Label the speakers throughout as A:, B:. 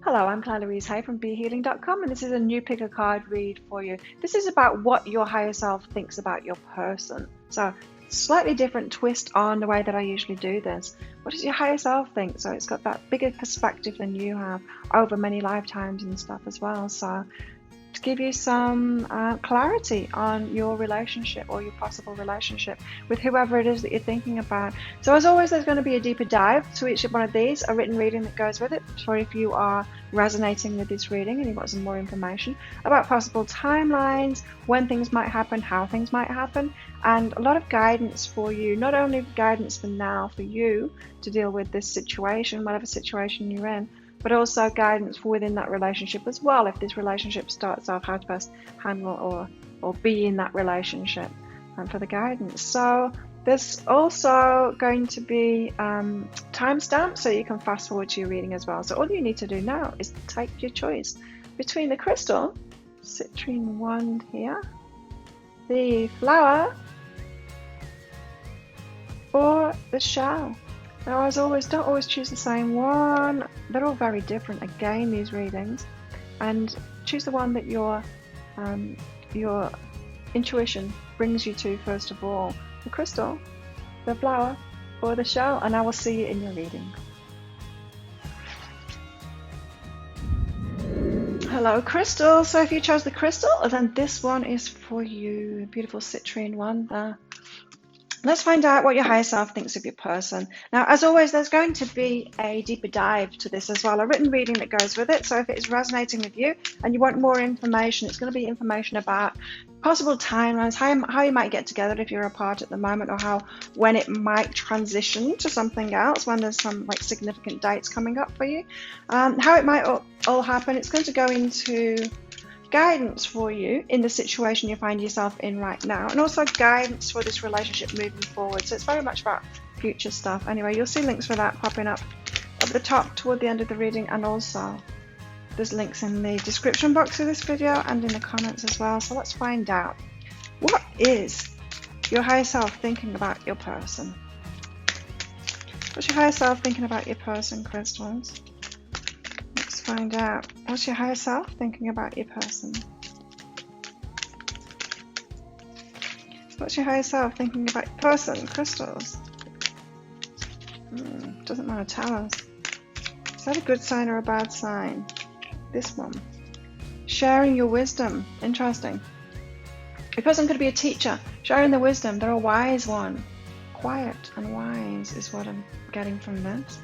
A: Hello, I'm Claire Louise Hay from BeHealing.com, and this is a new pick a card read for you. This is about what your higher self thinks about your person. So, slightly different twist on the way that I usually do this. What does your higher self think? So, it's got that bigger perspective than you have over many lifetimes and stuff as well. So, to give you some clarity on your relationship or your possible relationship with whoever it is that you're thinking about. So as always, there's going to be a deeper dive to each one of these, a written reading that goes with it, for if you are resonating with this reading and you want some more information about possible timelines, when things might happen, how things might happen, and a lot of guidance for you, not only guidance for now for you to deal with this situation, whatever situation you're in, but also guidance for within that relationship as well. If this relationship starts off, how to best handle or be in that relationship, and for the guidance. So there's also going to be timestamps, so you can fast forward to your reading as well. So all you need to do now is take your choice between the crystal, citrine wand here, the flower, or the shell. Now, as always, don't always choose the same one. They're all very different, again, these readings. And choose the one that your intuition brings you to first of all. The crystal, the flower, or the shell. And I will see you in your reading. Hello, crystal. So if you chose the crystal, then this one is for you. Beautiful citrine one there. Let's find out what your higher self thinks of your person. Now, as always, there's going to be a deeper dive to this as well, a written reading that goes with it. So if it is resonating with you and you want more information, it's going to be information about possible timelines, how you might get together if you're apart at the moment, or when it might transition to something else, when there's some like significant dates coming up for you, how it might all happen. It's going to go into guidance for you in the situation you find yourself in right now, and also guidance for this relationship moving forward. So it's very much about future stuff. Anyway, you'll see links for that popping up at the top toward the end of the reading, and also there's links in the description box of this video and in the comments as well. So let's find out, what is your higher self thinking about your person? What's your higher self thinking about your person, crystals? Find out, what's your higher self thinking about your person? What's your higher self thinking about your person, crystals? Doesn't want to tell us. Is that a good sign or a bad sign? This one. Sharing your wisdom. Interesting. Your person could be a teacher, sharing their wisdom. They're a wise one. Quiet and wise is what I'm getting from this.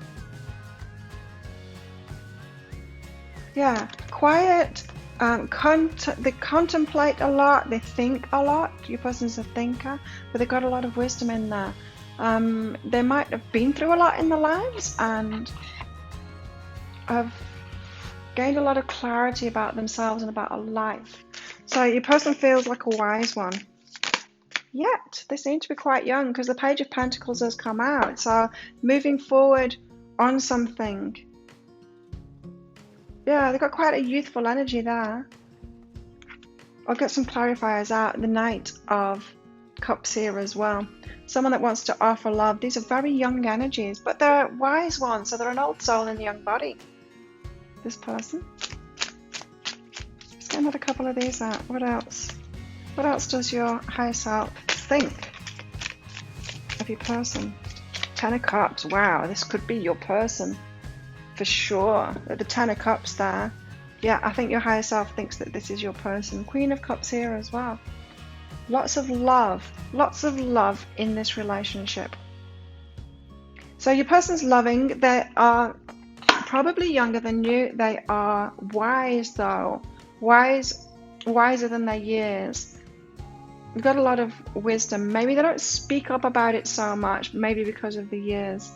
A: Yeah, quiet, they contemplate a lot, they think a lot. Your person's a thinker, but they've got a lot of wisdom in there. They might have been through a lot in their lives and have gained a lot of clarity about themselves and about a life. So your person feels like a wise one. Yet, they seem to be quite young because the Page of Pentacles has come out. So moving forward on something. Yeah, they've got quite a youthful energy there. I'll get some clarifiers out. The Knight of Cups here as well. Someone that wants to offer love. These are very young energies, but they're wise ones, so they're an old soul in a young body. This person. Let's get another couple of these out. What else? What else does your higher self think of your person? Ten of Cups. Wow, this could be your person. For sure. The Ten of Cups there. Yeah, I think your higher self thinks that this is your person. Queen of Cups here as well. Lots of love in this relationship. So your person's loving. They are probably younger than you. They are wise though. Wiser than their years. They've got a lot of wisdom. Maybe they don't speak up about it so much, maybe because of the years.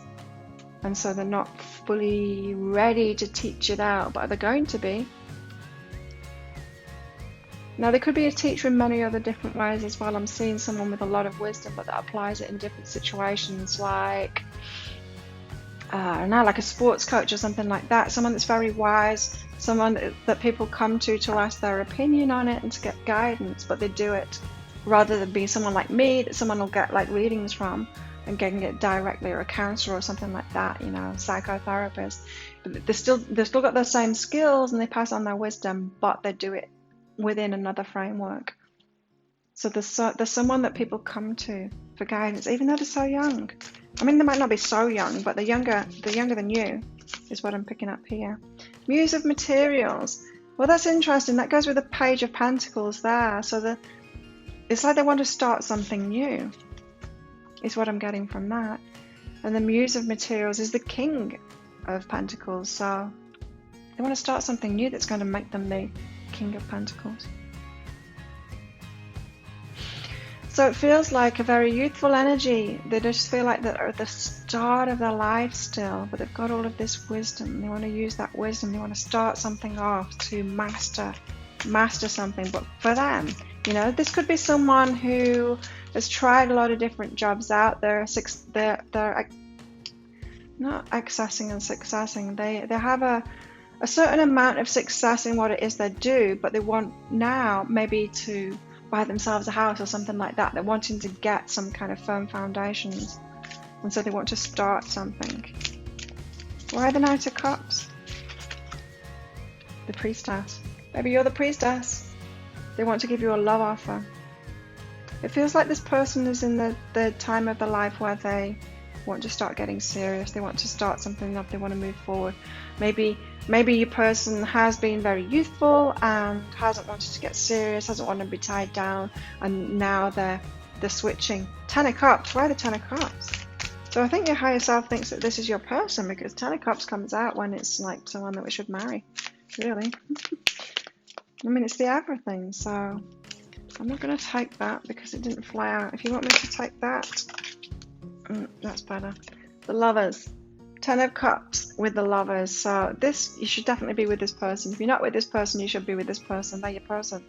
A: And so they're not fully ready to teach it out, but they're going to be. Now, they could be a teacher in many other different ways as well. I'm seeing someone with a lot of wisdom, but that applies it in different situations, like, I don't know, like a sports coach or something like that. Someone that's very wise, someone that people come to ask their opinion on it and to get guidance, but they do it rather than being someone like me that someone will get like readings from and getting it directly, or a counselor or something like that, you know, psychotherapist. They've still got the same skills and they pass on their wisdom, but they do it within another framework. So there's someone that people come to for guidance, even though they're so young. I mean, they might not be so young, but they're younger than you, is what I'm picking up here. Muse of Materials. Well, that's interesting. That goes with the Page of Pentacles there. So it's like they want to start something new, is what I'm getting from that. And the Muse of Materials is the King of Pentacles. So they want to start something new that's going to make them the King of Pentacles. So it feels like a very youthful energy. They just feel like they're at the start of their life still, but they've got all of this wisdom. They want to use that wisdom. They want to start something off to master something. But for them, you know, this could be someone who has tried a lot of different jobs out there. They're not accessing and successing. They have a certain amount of success in what it is they do, but they want now maybe to buy themselves a house or something like that. They're wanting to get some kind of firm foundations, and so they want to start something. Why the Knight of Cups? The Priestess. Maybe you're the Priestess. They want to give you a love offer. It feels like this person is in the time of their life where they want to start getting serious. They want to start something up. They want to move forward. Maybe your person has been very youthful and hasn't wanted to get serious, hasn't wanted to be tied down, and now they're switching. 10 of Cups. Why the 10 of Cups? So I think your higher self thinks that this is your person, because 10 of Cups comes out when it's like someone that we should marry. Really. I mean, it's the everything. So I'm not going to take that because it didn't fly out. If you want me to take that, that's better. The Lovers. 10 of Cups with the Lovers. So this, you should definitely be with this person. If you're not with this person, you should be with this person. They're your person.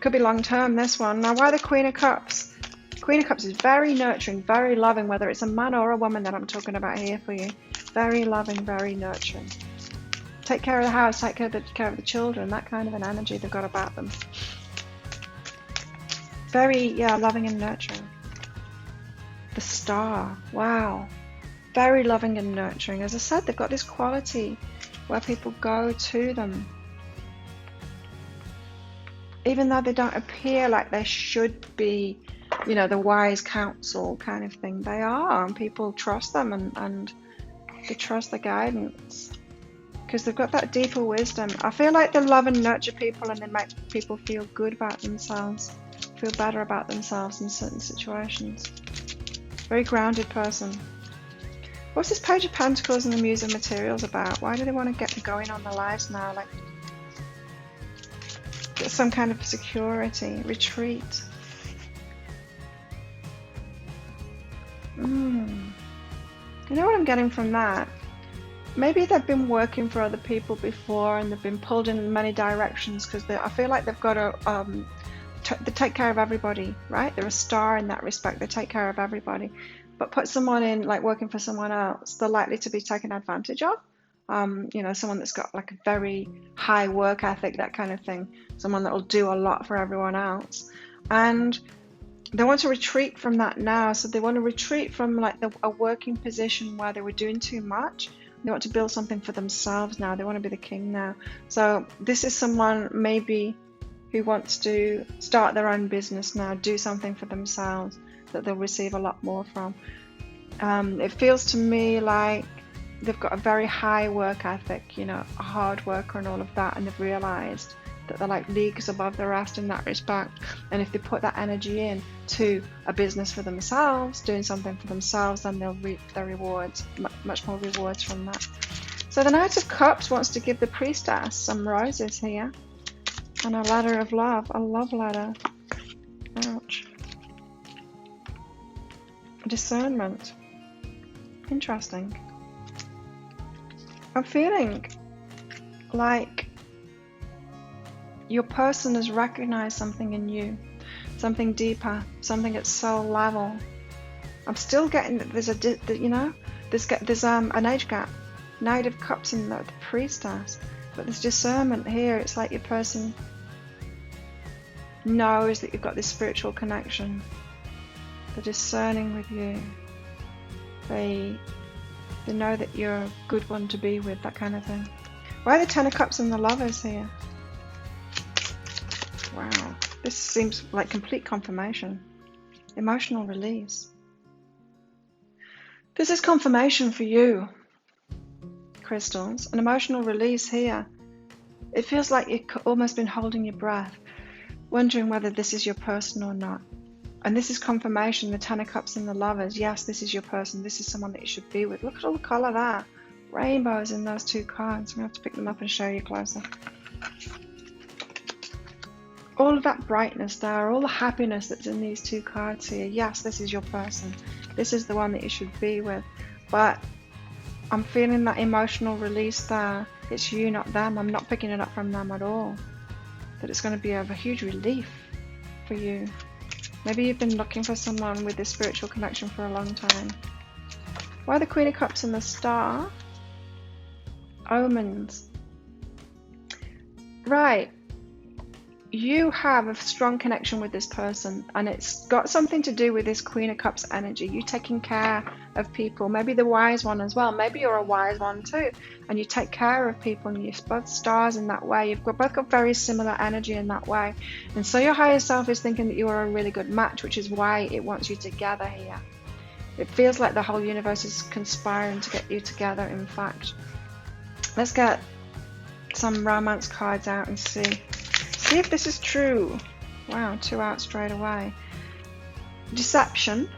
A: Could be long term, this one. Now, why the Queen of Cups? Queen of Cups is very nurturing, very loving, whether it's a man or a woman that I'm talking about here for you. Very loving, very nurturing. Take care of the house, take care of the children, that kind of an energy they've got about them. Very, loving and nurturing. The Star. Wow. Very loving and nurturing. As I said, they've got this quality where people go to them. Even though they don't appear like they should be, you know, the wise counsel kind of thing, they are. And people trust them and they trust the guidance. Because they've got that deeper wisdom. I feel like they love and nurture people and they make people feel good about themselves. Feel better about themselves in certain situations. Very grounded person. What's this Page of Pentacles and the Muse of Materials about? Why do they want to get going on their lives now? Like, get some kind of security, retreat. You know what I'm getting from that? Maybe they've been working for other people before and they've been pulled in many directions because I feel like they've got to they take care of everybody, right? They're a star in that respect. They take care of everybody. But put someone in, like working for someone else, they're likely to be taken advantage of. You know, someone that's got like a very high work ethic, that kind of thing. Someone that will do a lot for everyone else. And they want to retreat from that now. So they want to retreat from like a working position where they were doing too much. They want to build something for themselves now. They want to be the king now. So this is someone maybe who wants to start their own business now, do something for themselves that they'll receive a lot more from. It feels to me like they've got a very high work ethic, you know, a hard worker and all of that, and they've realized that they're like leagues above the rest in that respect. And if they put that energy in to a business for themselves, doing something for themselves, then they'll reap the rewards, much more rewards from that. So the Knight of Cups wants to give the Priestess some roses here, and a ladder of love, a love ladder. Ouch. Discernment. Interesting. I'm feeling like your person has recognized something in you, something deeper, something at soul level. I'm still getting that there's there's an age gap. Knight of Cups and the Priestess, but there's discernment here. It's like your person knows that you've got this spiritual connection. They're discerning with you. They They know that you're a good one to be with, that kind of thing. Why are the Ten of Cups and the Lovers here? Wow, this seems like complete confirmation. Emotional release. This is confirmation for you, crystals. An emotional release here. It feels like you've almost been holding your breath, wondering whether this is your person or not. And this is confirmation, the Ten of Cups and the Lovers. Yes, this is your person. This is someone that you should be with. Look at all the colour there. Rainbows in those two cards. I'm going to have to pick them up and show you closer. All of that brightness there, all the happiness that's in these two cards here. Yes, this is your person. This is the one that you should be with. But I'm feeling that emotional release there. It's you, not them. I'm not picking it up from them at all. That it's going to be of a huge relief for you. Maybe you've been looking for someone with this spiritual connection for a long time. Why the Queen of Cups and the Star? Omens. Right. You have a strong connection with this person, and it's got something to do with this Queen of Cups energy. You taking care of people, maybe the wise one as well. Maybe you're a wise one too, and you take care of people, and you're both stars in that way. You've both got very similar energy in that way, and so your higher self is thinking that you are a really good match, which is why it wants you together here. It feels like the whole universe is conspiring to get you together, in fact. Let's get some romance cards out and see if this is true. Wow, 2 out straight away. Deception.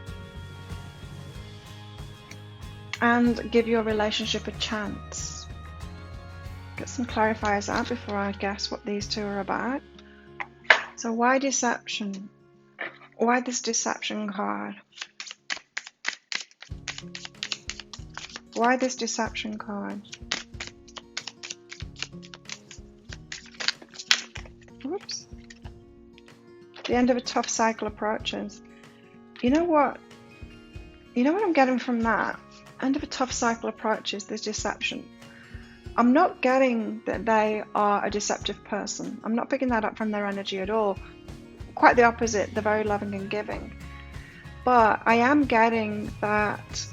A: And give your relationship a chance. Get some clarifiers out before I guess what these two are about. So why deception? Why this deception card? Why this deception card? Oops. The end of a tough cycle approaches. You know what? You know what I'm getting from that? End of a tough cycle approaches, there's deception. I'm not getting that they are a deceptive person. I'm not picking that up from their energy at all. Quite the opposite, they're very loving and giving. But I am getting that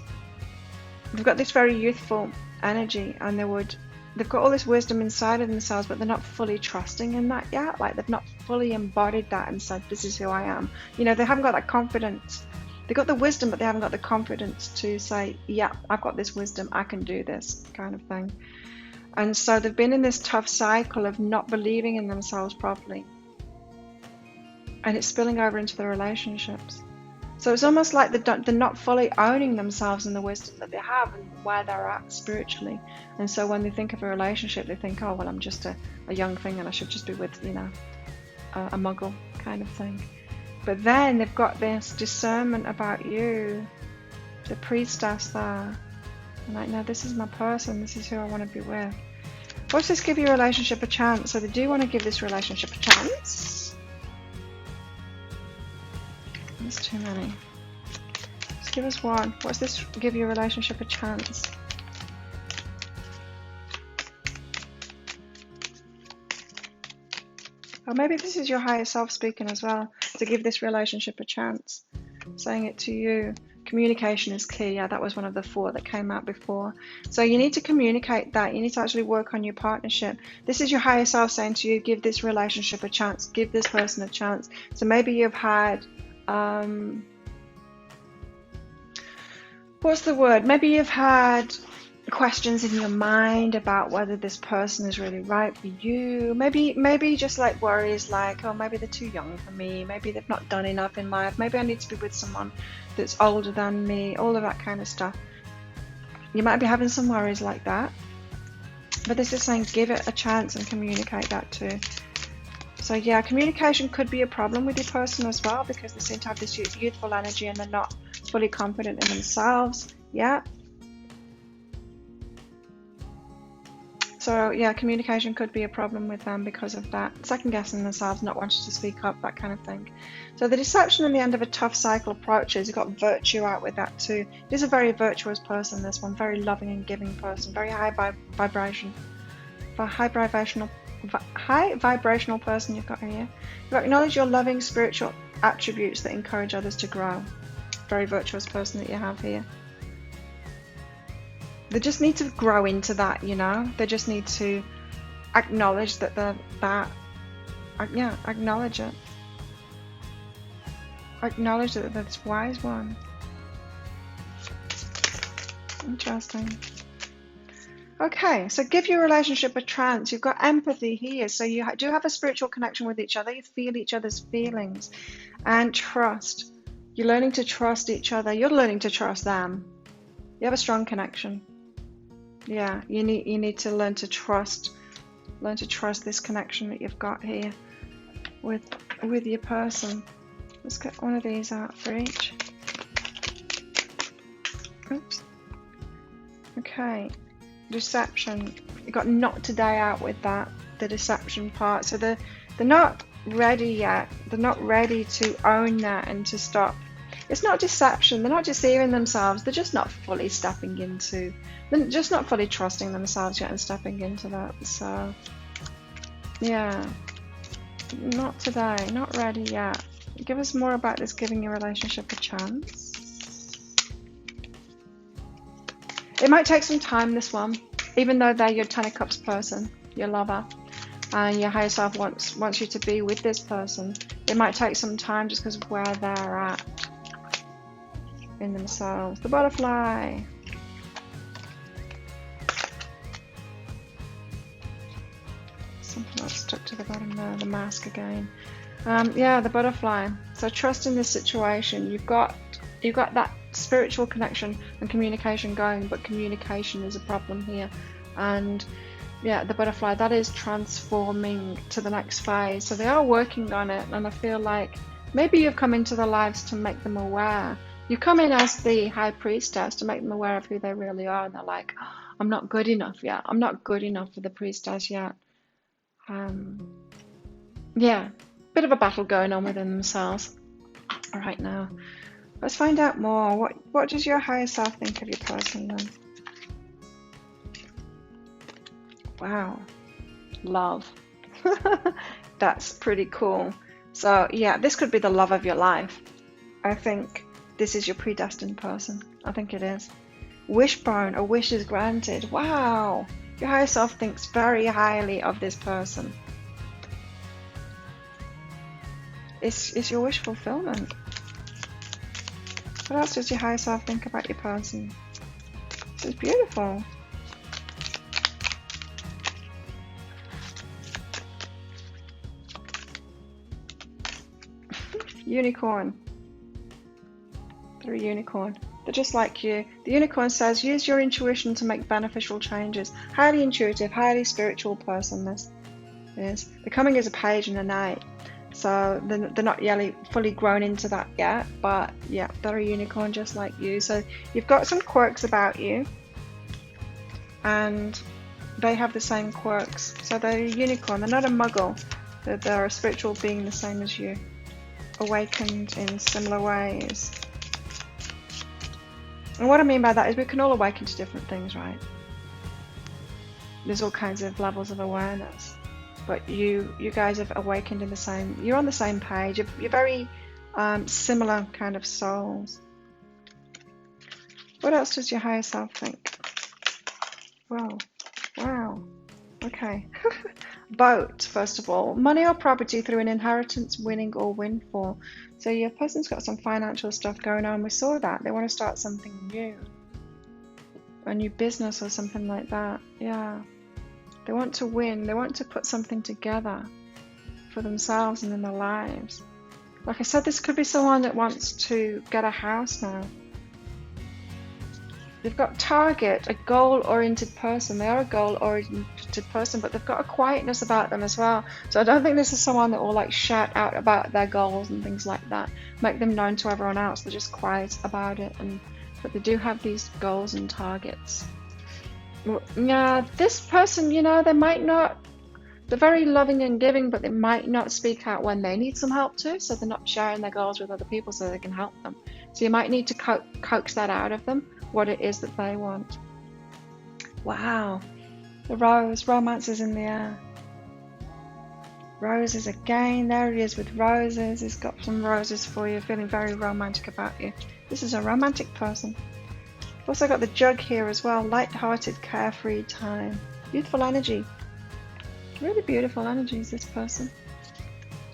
A: they've got this very youthful energy, and they've got all this wisdom inside of themselves, but they're not fully trusting in that yet. Like, they've not fully embodied that and said, this is who I am. You know, they haven't got that confidence. They've got the wisdom, but they haven't got the confidence to say, yeah, I've got this wisdom, I can do this kind of thing. And so they've been in this tough cycle of not believing in themselves properly. And it's spilling over into their relationships. So it's almost like they're not fully owning themselves and the wisdom that they have and where they're at spiritually. And so when they think of a relationship, they think, oh, well, I'm just a young thing and I should just be with, you know, a muggle kind of thing. But then they've got this discernment about you, the priestess there. And like, no, this is my person, this is who I want to be with. Watch this give your relationship a chance. So they do want to give this relationship a chance. There's too many. Just give us one. What's this give your relationship a chance? Or maybe this is your higher self speaking as well, to give this relationship a chance. Saying it to you. Communication is key. Yeah, that was one of the 4 that came out before. So you need to communicate that. You need to actually work on your partnership. This is your higher self saying to you, give this relationship a chance. Give this person a chance. So maybe you've had, what's the word? Maybe you've had questions in your mind about whether this person is really right for you. Maybe just like worries like, oh, maybe they're too young for me. Maybe they've not done enough in life. Maybe I need to be with someone that's older than me. All of that kind of stuff. You might be having some worries like that. But this is saying give it a chance and communicate that too. So yeah, communication could be a problem with your person as well, because they seem to have this youthful energy and they're not fully confident in themselves. Yeah. So yeah, communication could be a problem with them because of that. Second guessing themselves, not wanting to speak up, that kind of thing. So the deception in the end of a tough cycle approaches. You've got virtue out with that too. It is a very virtuous person, this one. Very loving and giving person. Very high vibration. High vibrational person you've got here. You acknowledge your loving spiritual attributes that encourage others to grow. Very virtuous person that you have here. They just need to grow into that, you know. They just need to acknowledge that they're that. Yeah, acknowledge it. Acknowledge that that's wise one. Interesting. Okay, so give your relationship a chance. You've got empathy here, so you do have a spiritual connection with each other. You feel each other's feelings, and trust. You're learning to trust each other. You're learning to trust them. You have a strong connection. Yeah, you need to learn to trust. Learn to trust this connection that you've got here with your person. Let's get one of these out for each. Oops. Okay. Deception. You got not today out with that, the deception part. So they're not ready yet. They're not ready to own that and to stop. It's not deception. They're not deceiving themselves. They're just not fully stepping into. They're just not fully trusting themselves yet and stepping into that. So yeah, not today. Not ready yet. Give us more about this giving your relationship a chance. It might take some time, this one, even though they're your Ten of Cups person, your lover, and your higher self wants you to be with this person. It might take some time just because of where they're at in themselves. The butterfly. Something else stuck to the bottom there, the mask again. Yeah, the butterfly. So trust in this situation. You've got that spiritual connection and communication going, but communication is a problem here. And yeah, the butterfly, that is transforming to the next phase. So they are working on it, and I feel like maybe you've come into their lives to make them aware. You come in as the high priestess to make them aware of who they really are, and they're like, oh, I'm not good enough yet. I'm not good enough for the priestess yet. Yeah, bit of a battle going on within themselves right now. Let's find out more. What does your higher self think of your person then? Wow. Love. That's pretty cool. So yeah, this could be the love of your life. I think this is your predestined person. I think it is. Wishbone, a wish is granted. Wow. Your higher self thinks very highly of this person. It's your wish fulfillment. What else does your higher self think about your person? This is beautiful. Unicorn. They're a unicorn. They're just like you. The unicorn says, use your intuition to make beneficial changes. Highly intuitive, highly spiritual person this is. They're coming as a page and a knight. So they're not really fully grown into that yet, but yeah, they're a unicorn just like you. So you've got some quirks about you, and they have the same quirks. So they're a unicorn. They're not a muggle. They're a spiritual being the same as you, awakened in similar ways. And what I mean by that is we can all awaken to different things, right? There's all kinds of levels of awareness. But you guys have awakened in the same, you're on the same page. You're very similar kind of souls. What else does your higher self think? Whoa, wow, okay. Boat, first of all. Money or property through an inheritance, winning or windfall. So your person's got some financial stuff going on. We saw that. They want to start something new. A new business or something like that. Yeah. They want to win. They want to put something together for themselves and in their lives. Like I said, this could be someone that wants to get a house now. They've got target, a goal-oriented person. They are a goal-oriented person, but they've got a quietness about them as well. So I don't think this is someone that will like shout out about their goals and things like that, make them known to everyone else. They're just quiet about it, but they do have these goals and targets. Yeah, this person, you know, they might not, they're very loving and giving, but they might not speak out when they need some help too, so they're not sharing their goals with other people so they can help them. So you might need to coax that out of them, what it is that they want. Wow, the rose, romance is in the air. Roses again, there he is with roses. He's got some roses for you, feeling very romantic about you. This is a romantic person. Also got the Jug here as well. Light-hearted, carefree time. Youthful energy. Really beautiful energies, this person.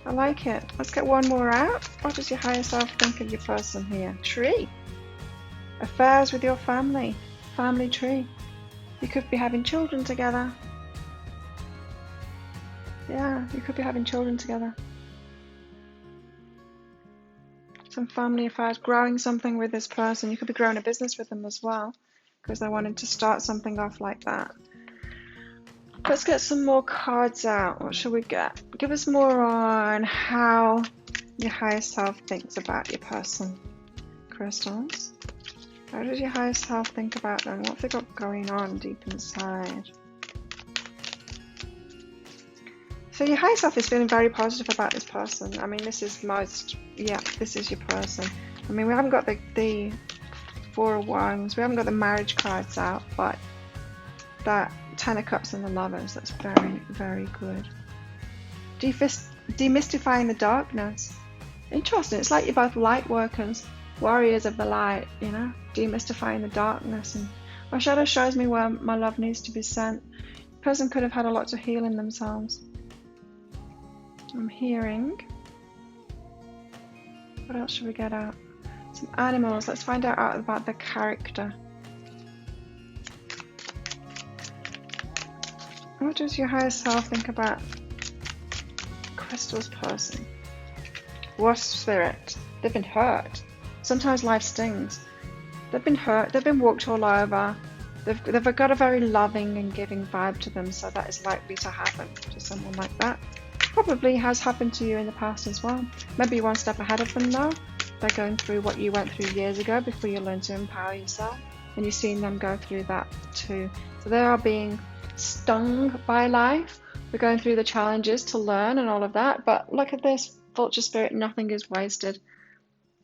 A: I like it. Let's get one more out. What does your higher self think of your person here? Tree. Affairs with your family. Family tree. You could be having children together. Yeah, you could be having children together. Some family affairs, growing something with this person. You could be growing a business with them as well, because they wanted to start something off like that. Let's get some more cards out. What should we get? Give us more on how your higher self thinks about your person. Crystals. How does your higher self think about them? What have they got going on deep inside? So your higher self is feeling very positive about this person. I mean, this is this is your person. I mean, we haven't got the Four of Wands. We haven't got the marriage cards out, but that Ten of Cups and the Lovers, that's very, very good. Demystifying the darkness. Interesting. It's like you're both light workers, warriors of the light, you know, demystifying the darkness. And my shadow shows me where my love needs to be sent. The person could have had a lot to heal in themselves. I'm hearing. What else should we get out? Some animals. Let's find out about their character. What does your higher self think about Crystal's person? Wasp spirit. They've been hurt. Sometimes life stings. They've been hurt. They've been walked all over. They've got a very loving and giving vibe to them, so that is likely to happen to someone like that. Probably has happened to you in the past as well. Maybe one step ahead of them now. They're going through what you went through years ago before you learned to empower yourself, and you've seen them go through that too. So they are being stung by life. They're going through the challenges to learn and all of that, but look at this vulture spirit. Nothing is wasted.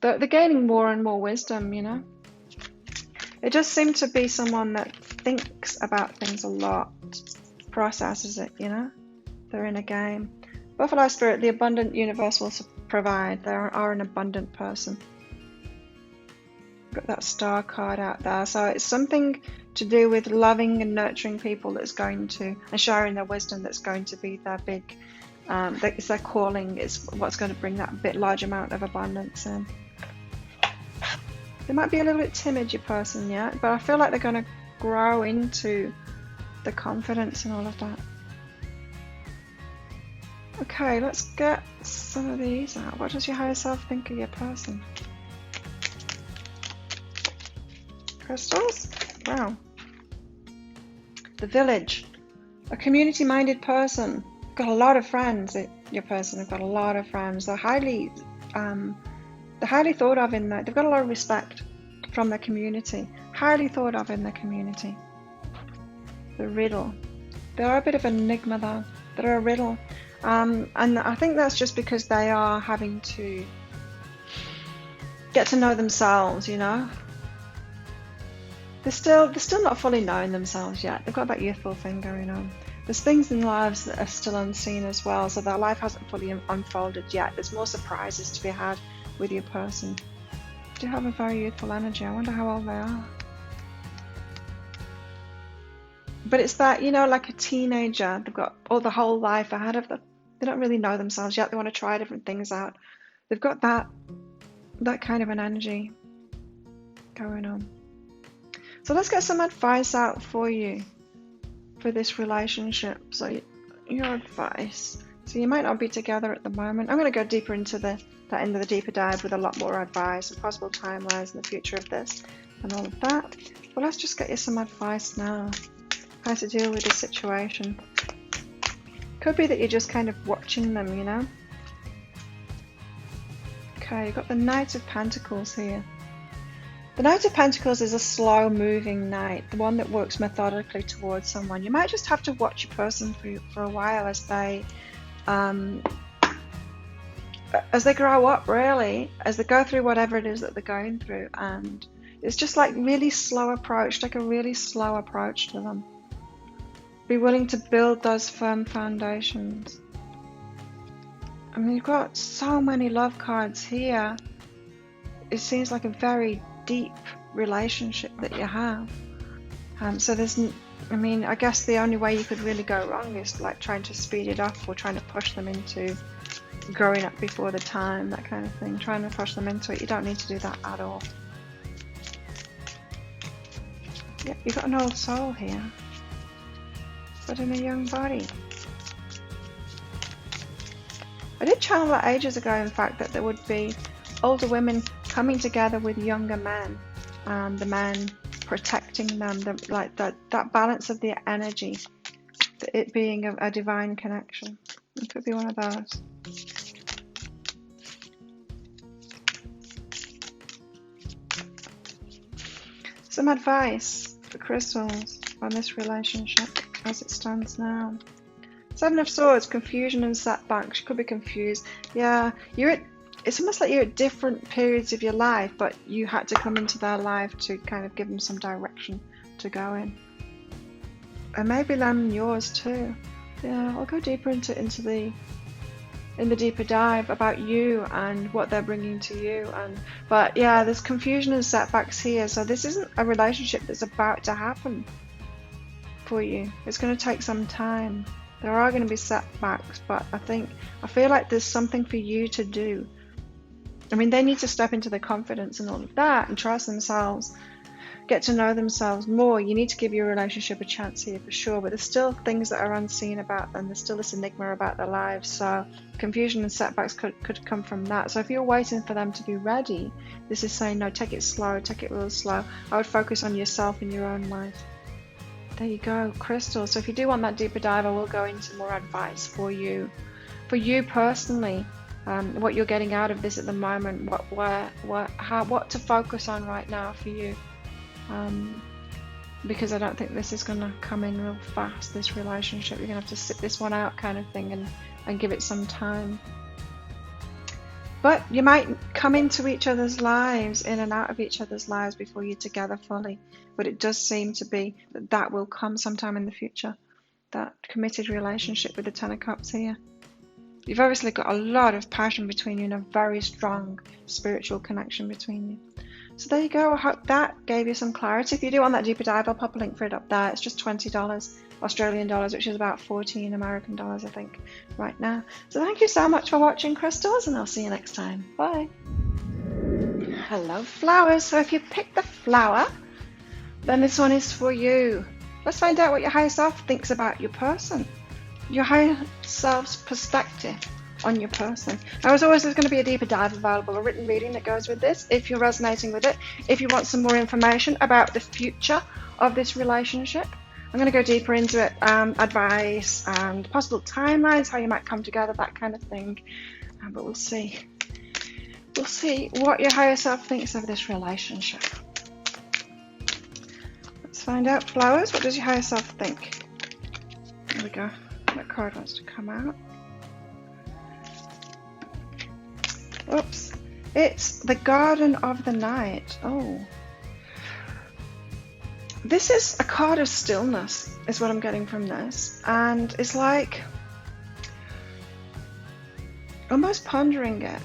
A: They're gaining more and more wisdom, you know. It does seem to be someone that thinks about things a lot, processes it, you know. They're in a game. Buffalo spirit, the abundant universe will provide. They are an abundant person. Got that star card out there. So it's something to do with loving and nurturing people that's going to, and sharing their wisdom, that's going to be their big, it's their calling. It's what's going to bring that bit large amount of abundance in. They might be a little bit timid, your person, yeah, but I feel like they're going to grow into the confidence and all of that. Okay, let's get some of these out. What does your higher self think of your person? Crystals? Wow. The Village. A community-minded person. Got a lot of friends. Your person have got a lot of friends. They're highly thought of in that. They've got a lot of respect from their community. Highly thought of in their community. The Riddle. They're a bit of an enigma though. They're a riddle. And I think that's just because they are having to get to know themselves, you know. They're still not fully knowing themselves yet. They've got that youthful thing going on. There's things in lives that are still unseen as well, so their life hasn't fully unfolded yet. There's more surprises to be had with your person. They do have a very youthful energy. I wonder how old they are. But it's that, you know, like a teenager. They've got all the whole life ahead of them. They don't really know themselves yet. They want to try different things out. They've got that kind of an energy going on. So let's get some advice out for you for this relationship. So your advice. So you might not be together at the moment. I'm going to go deeper into that end of the deeper dive with a lot more advice and possible timelines in the future of this and all of that. But let's just get you some advice now. How to deal with this situation. Could be that you're just kind of watching them, you know. Okay, you've got the Knight of Pentacles here. The Knight of Pentacles is a slow moving knight, the one that works methodically towards someone. You might just have to watch your person for a while as they grow up, really, as they go through whatever it is that they're going through. And it's just like really slow approach, take a really slow approach to them. Be willing to build those firm foundations. I mean, you've got so many love cards here. It seems like a very deep relationship that you have. So I guess the only way you could really go wrong is like trying to speed it up or trying to push them into growing up before the time, that kind of thing. Trying to push them into it. You don't need to do that at all. Yeah, you've got an old soul here, but in a young body. I did channel that ages ago, in fact, that there would be older women coming together with younger men, and the men protecting them, that balance of the energy, it being a divine connection. It could be one of those. Some advice for crystals on this relationship as it stands now. Seven of Swords, confusion and setbacks. You could be confused. Yeah, it's almost like you're at different periods of your life, but you had to come into their life to kind of give them some direction to go in. And maybe them in yours too. Yeah, I'll go deeper in the deeper dive about you and what they're bringing to you. But yeah, there's confusion and setbacks here. So this isn't a relationship that's about to happen for you. It's going to take some time. There are going to be setbacks, but I feel like there's something for you to do. I mean, they need to step into their confidence and all of that and trust themselves, get to know themselves more. You need to give your relationship a chance here for sure, but there's still things that are unseen about them. There's still this enigma about their lives. So confusion and setbacks could come from that. So if you're waiting for them to be ready, this is saying, no, take it slow, take it real slow. I would focus on yourself in your own life. There you go, crystal. So if you do want that deeper dive, I will go into more advice for you personally. What you're getting out of this at the moment, what to focus on right now for you, because I don't think this is going to come in real fast, this relationship. You're going to have to sit this one out kind of thing and give it some time. But you might come into each other's lives, in and out of each other's lives before you're together fully. But it does seem to be that will come sometime in the future, that committed relationship with the Ten of Cups here. You've obviously got a lot of passion between you and a very strong spiritual connection between you. So there you go. I hope that gave you some clarity. If you do want that deeper dive, I'll pop a link for it up there. It's just $20 Australian dollars, which is about 14 American dollars, I think, right now. So thank you so much for watching, crystals, and I'll see you next time. Bye. Hello, flowers. So if you picked the flower, then this one is for you. Let's find out what your higher self thinks about your person. Your higher self's perspective on your person. Now, as always, there's going to be a deeper dive available, a written reading that goes with this if you're resonating with it. If you want some more information about the future of this relationship, I'm going to go deeper into it, advice and possible timelines, how you might come together, that kind of thing. But we'll see. We'll see what your higher self thinks of this relationship. Let's find out, flowers. What does your higher self think? There we go. That card wants to come out. Oops. It's the Garden of the Night. Oh. This is a card of stillness, is what I'm getting from this. And it's like almost pondering it.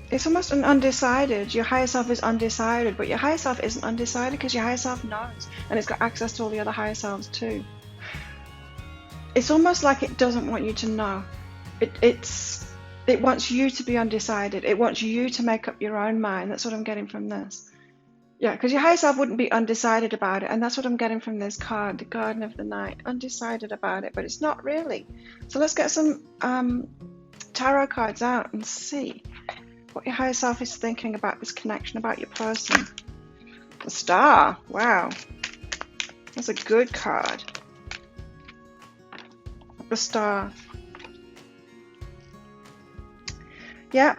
A: It's almost an undecided. Your higher self is undecided, but your higher self isn't undecided because your higher self knows. And it's got access to all the other higher selves too. It's almost like it doesn't want you to know. It wants you to be undecided. It wants you to make up your own mind. That's what I'm getting from this. Yeah, because your higher self wouldn't be undecided about it. And that's what I'm getting from this card, the Garden of the Night. Undecided about it, but it's not really. So let's get some tarot cards out and see what your higher self is thinking about this connection, about your person. The Star. Wow. That's a good card. The Star. Yeah.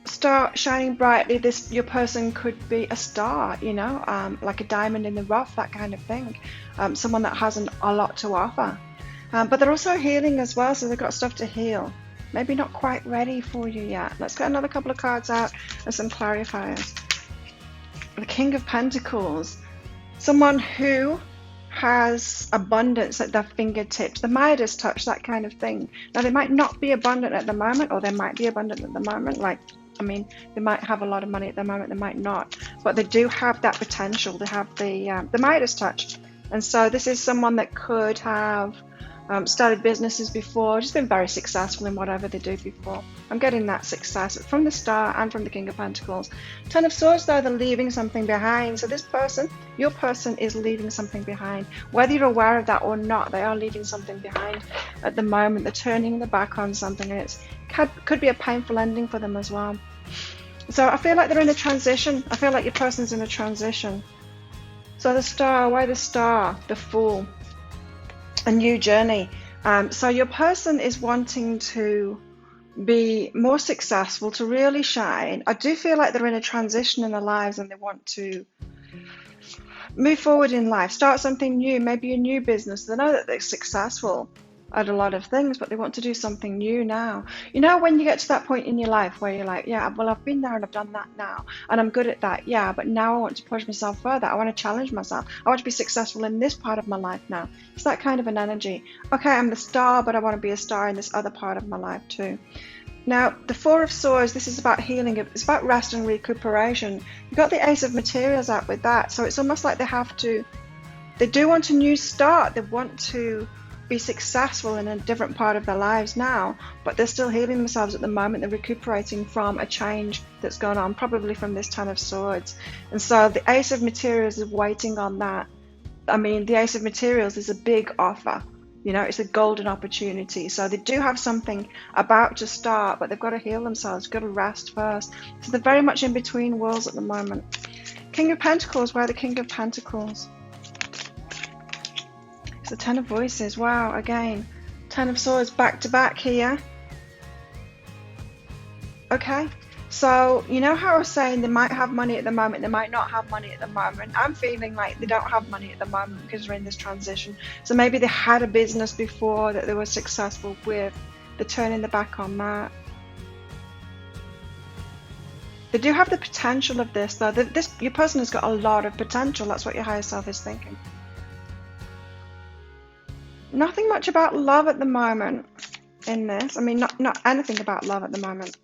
A: Star shining brightly. Your person could be a star, you know, like a diamond in the rough, that kind of thing. Someone that has a lot to offer. But they're also healing as well, so they've got stuff to heal. Maybe not quite ready for you yet. Let's get another couple of cards out and some clarifiers. The King of Pentacles. Someone who has abundance at their fingertips, the Midas touch, that kind of thing. Now, they might not be abundant at the moment, or they might be abundant at the moment, like I mean, they might have a lot of money at the moment, they might not, but they do have that potential. They have the Midas touch. And so this is someone that could have started businesses before, just been very successful in whatever they do before. I'm getting that success from the Star and from the King of Pentacles. Ten of Swords, though, they're leaving something behind. So this person, your person, is leaving something behind. Whether you're aware of that or not, they are leaving something behind at the moment. They're turning their back on something, and it could be a painful ending for them as well. So I feel like they're in a transition. I feel like your person's in a transition. So the Star, why the Star? The Fool. A new journey. So your person is wanting to be more successful, to really shine. I do feel like they're in a transition in their lives and they want to move forward in life, start something new, maybe a new business. They know that they're successful at a lot of things, but they want to do something new now. You know, when you get to that point in your life where you're like, yeah, well, I've been there and I've done that now, and I'm good at that, yeah, but now I want to push myself further. I want to challenge myself. I want to be successful in this part of my life now. It's that kind of an energy. Okay, I'm the Star, but I want to be a star in this other part of my life too. Now, the Four of Swords, this is about healing. It's about rest and recuperation. You've got the Ace of Materials out with that, so it's almost like they do want a new start. They want to be successful in a different part of their lives now, but they're still healing themselves at the moment. They're recuperating from a change that's gone on, probably from this Ten of Swords. And so the Ace of Materials is waiting on that. I mean, the Ace of Materials is a big offer. You know, it's a golden opportunity. So they do have something about to start, but they've got to heal themselves, got to rest first. So they're very much in between worlds at the moment. King of Pentacles, why the King of Pentacles? The Ten of Voices, wow, again, Ten of Swords back to back here. Okay, so you know how I was saying they might have money at the moment, they might not have money at the moment. I'm feeling like they don't have money at the moment because they're in this transition. So maybe they had a business before that they were successful with. They're turning their back on that. They do have the potential of this, though. Your person has got a lot of potential. That's what your higher self is thinking. Nothing much about love at the moment in this. I mean, not anything about love at the moment.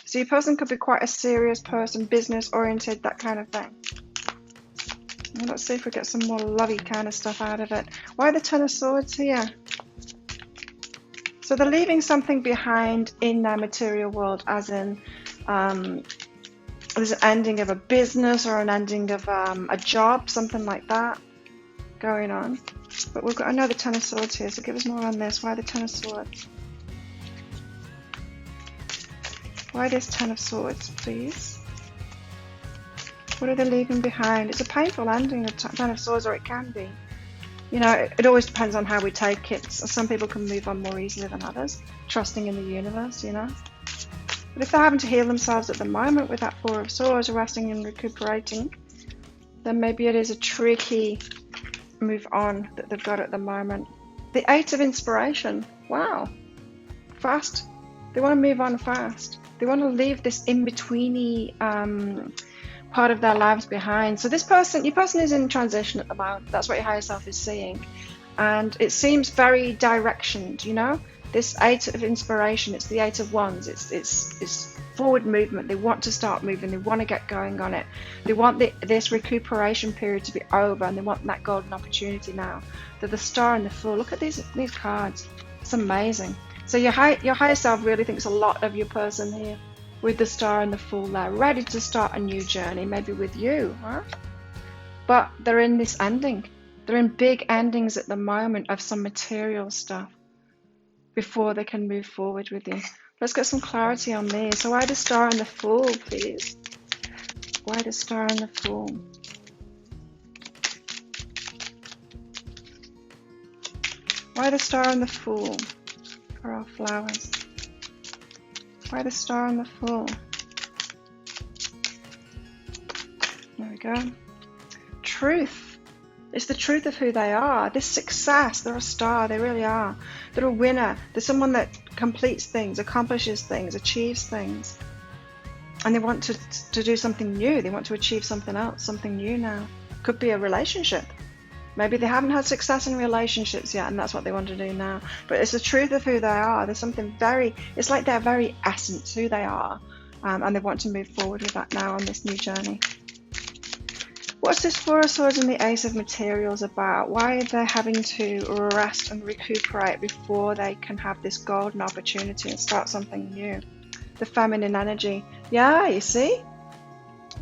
A: So your person could be quite a serious person, business oriented, that kind of thing. Well, let's see if we get some more lovey kind of stuff out of it. Why the Ten of Swords here? So they're leaving something behind in their material world, as in there's an ending of a business or an ending of a job, something like that going on. But we've got another Ten of Swords here, so give us more on this. Why the Ten of Swords? Why this Ten of Swords, please? What are they leaving behind? It's a painful ending, the Ten of Swords, or it can be. You know, it always depends on how we take it. Some people can move on more easily than others, trusting in the universe, you know. But if they're having to heal themselves at the moment with that Four of Swords, resting and recuperating, then maybe it is a tricky move on that they've got at the moment. The Eight of Inspiration, wow, fast. They want to move on fast. They want to leave this in-betweeny part of their lives behind. So this person, your person is in transition at the moment. That's what your higher self is seeing, and it seems very directioned. You know, this Eight of Inspiration, it's the Eight of Wands. It's forward movement. They want to start moving. They want to get going on it. They want this recuperation period to be over, and they want that golden opportunity now. They're the Star and the Fool. Look at these cards. It's amazing. So your higher self really thinks a lot of your person here with the Star and the Fool there, ready to start a new journey, maybe with you, huh? But they're in this ending. They're in big endings at the moment of some material stuff before they can move forward with you. Let's get some clarity on these. So why the Star and the Fool, please? Why the Star and the Fool? Why the Star and the Fool for our flowers? Why the Star and the Fool? There we go. Truth. It's the truth of who they are. This success, they're a star, they really are. They're a winner. They're someone that completes things, accomplishes things, achieves things. And they want to do something new. They want to achieve something else, something new now. Could be a relationship. Maybe they haven't had success in relationships yet, and that's what they want to do now. But it's the truth of who they are. There's something it's like their very essence, who they are. and they want to move forward with that now on this new journey. What's this Four of Swords and the Ace of Materials about? Why are they having to rest and recuperate before they can have this golden opportunity and start something new? The feminine energy. Yeah, you see?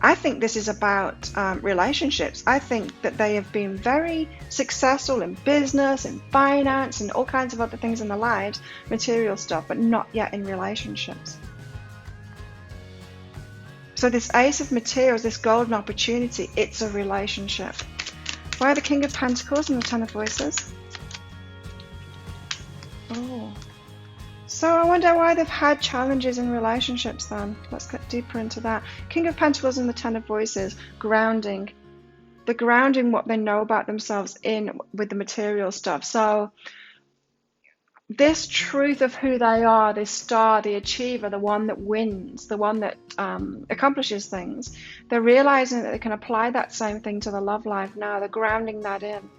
A: I think this is about relationships. I think that they have been very successful in business, in finance, and all kinds of other things in their lives, material stuff, but not yet in relationships. So this Ace of Materials, this golden opportunity, it's a relationship. Why the King of Pentacles and the Ten of Voices? Oh. So I wonder why they've had challenges in relationships then. Let's get deeper into that. King of Pentacles and the Ten of Voices, grounding. They're grounding what they know about themselves in with the material stuff. So this truth of who they are, this star, the achiever, the one that wins, the one that accomplishes things, they're realizing that they can apply that same thing to the love life now. They're grounding that in.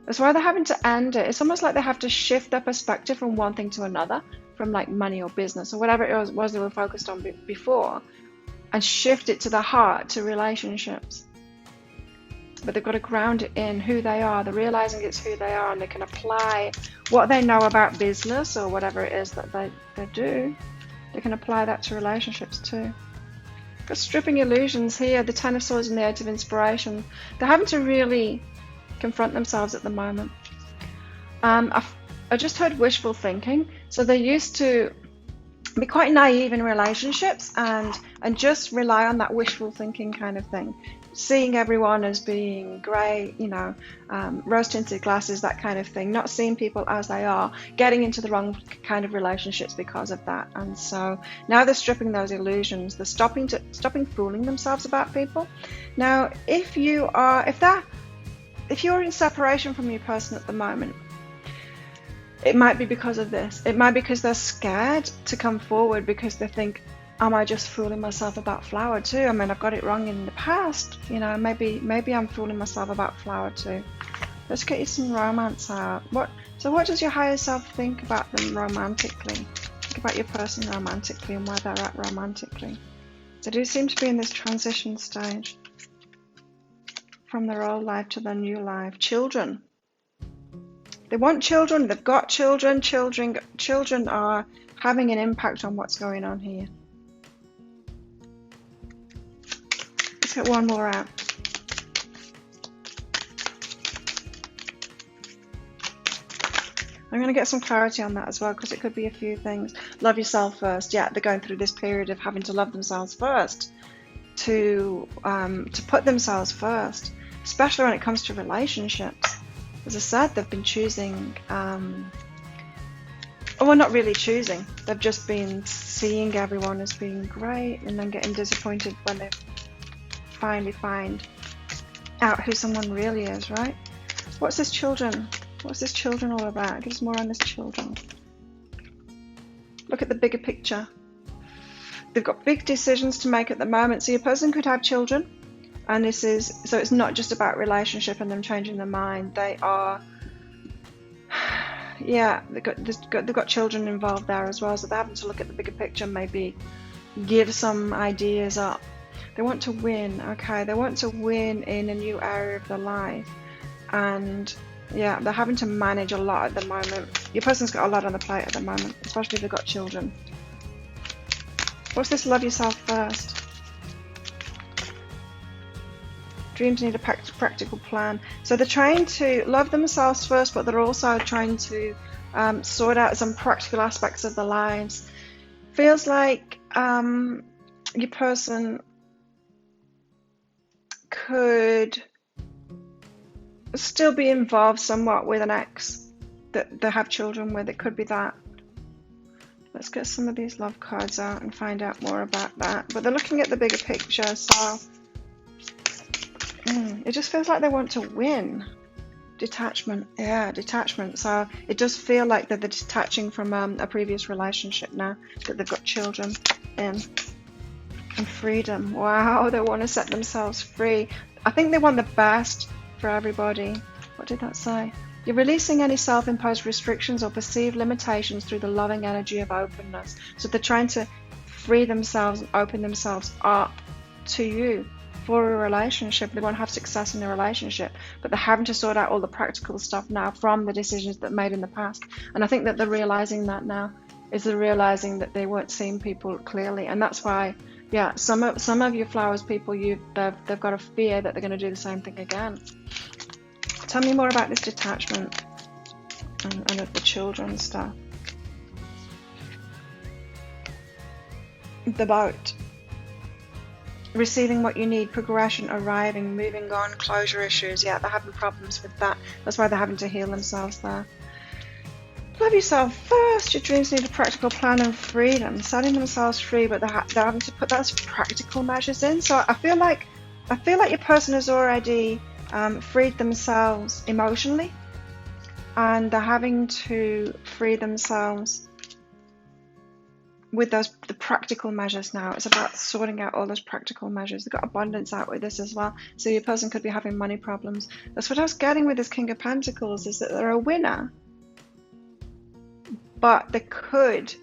A: That's why they're having to end it. It's almost like they have to shift their perspective from one thing to another, from like money or business or whatever it was they were focused on before, and shift it to the heart, to relationships. But they've got to ground it in who they are. They're realizing it's who they are, and they can apply what they know about business or whatever it is that they do. They can apply that to relationships too. Got stripping illusions here, the Ten of Swords and the Eight of Inspiration. They're having to really confront themselves at the moment. I just heard wishful thinking. So they used to be quite naive in relationships and just rely on that wishful thinking kind of thing. Seeing everyone as being great, rose-tinted glasses, that kind of thing. Not seeing people as they are, getting into the wrong kind of relationships because of that. And so now they're stripping those illusions. They're stopping fooling themselves about people. Now, if you're in separation from your person at the moment, it might be because of this. It might be because they're scared to come forward because they think, am I just fooling myself about flower too? I mean, I've got it wrong in the past. Maybe I'm fooling myself about flower too. Let's get you some romance out. What does your higher self think about them romantically? Think about your person romantically and where they're at romantically. They do seem to be in this transition stage from their old life to their new life. Children. They want children. They've got children. Children are having an impact on what's going on here. Let's get one more out. I'm going to get some clarity on that as well, because it could be a few things. Love yourself first. Yeah, they're going through this period of having to love themselves first, to put themselves first, especially when it comes to relationships. As I said, they've been choosing, not really choosing. They've just been seeing everyone as being great and then getting disappointed when they finally find out who someone really is, right? What's this children? What's this children all about? Give us more on this children. Look at the bigger picture. They've got big decisions to make at the moment. So your person could have children, and so it's not just about relationship and them changing their mind. They are, they've got children involved there as well. So they're having to look at the bigger picture, maybe give some ideas up. They want to win, okay? They want to win in a new area of their life. And yeah, they're having to manage a lot at the moment. Your person's got a lot on the plate at the moment, especially if they've got children. What's this love yourself first? Dreams need a practical plan. So they're trying to love themselves first, but they're also trying to sort out some practical aspects of their lives. Feels like your person could still be involved somewhat with an ex that they have children with. It could be that. Let's get some of these love cards out and find out more about that. But they're looking at the bigger picture, so it just feels like they want to win. Detachment. Yeah, detachment. So it does feel like they're detaching from a previous relationship now that they've got children in. And freedom. Wow, they want to set themselves free. I think they want the best for everybody. What did that say? You're releasing any self-imposed restrictions or perceived limitations through the loving energy of openness. So they're trying to free themselves and open themselves up to you for a relationship. They want to have success in a relationship, but they're having to sort out all the practical stuff now from the decisions that made in the past. And I think that they're realizing that now, is they're realizing that they weren't seeing people clearly. And that's why, yeah, some of you flowers people, they've got a fear that they're going to do the same thing again. Tell me more about this detachment and the children stuff. The boat. Receiving what you need, progression, arriving, moving on, closure issues. Yeah, they're having problems with that. That's why they're having to heal themselves there. Love yourself first. Your dreams need a practical plan and freedom. Setting themselves free, but they're having to put those practical measures in. So I feel like your person has already freed themselves emotionally, and they're having to free themselves with the practical measures now. It's about sorting out all those practical measures. They've got abundance out with this as well. So your person could be having money problems. That's what I was getting with this King of Pentacles, is that they're a winner, but they could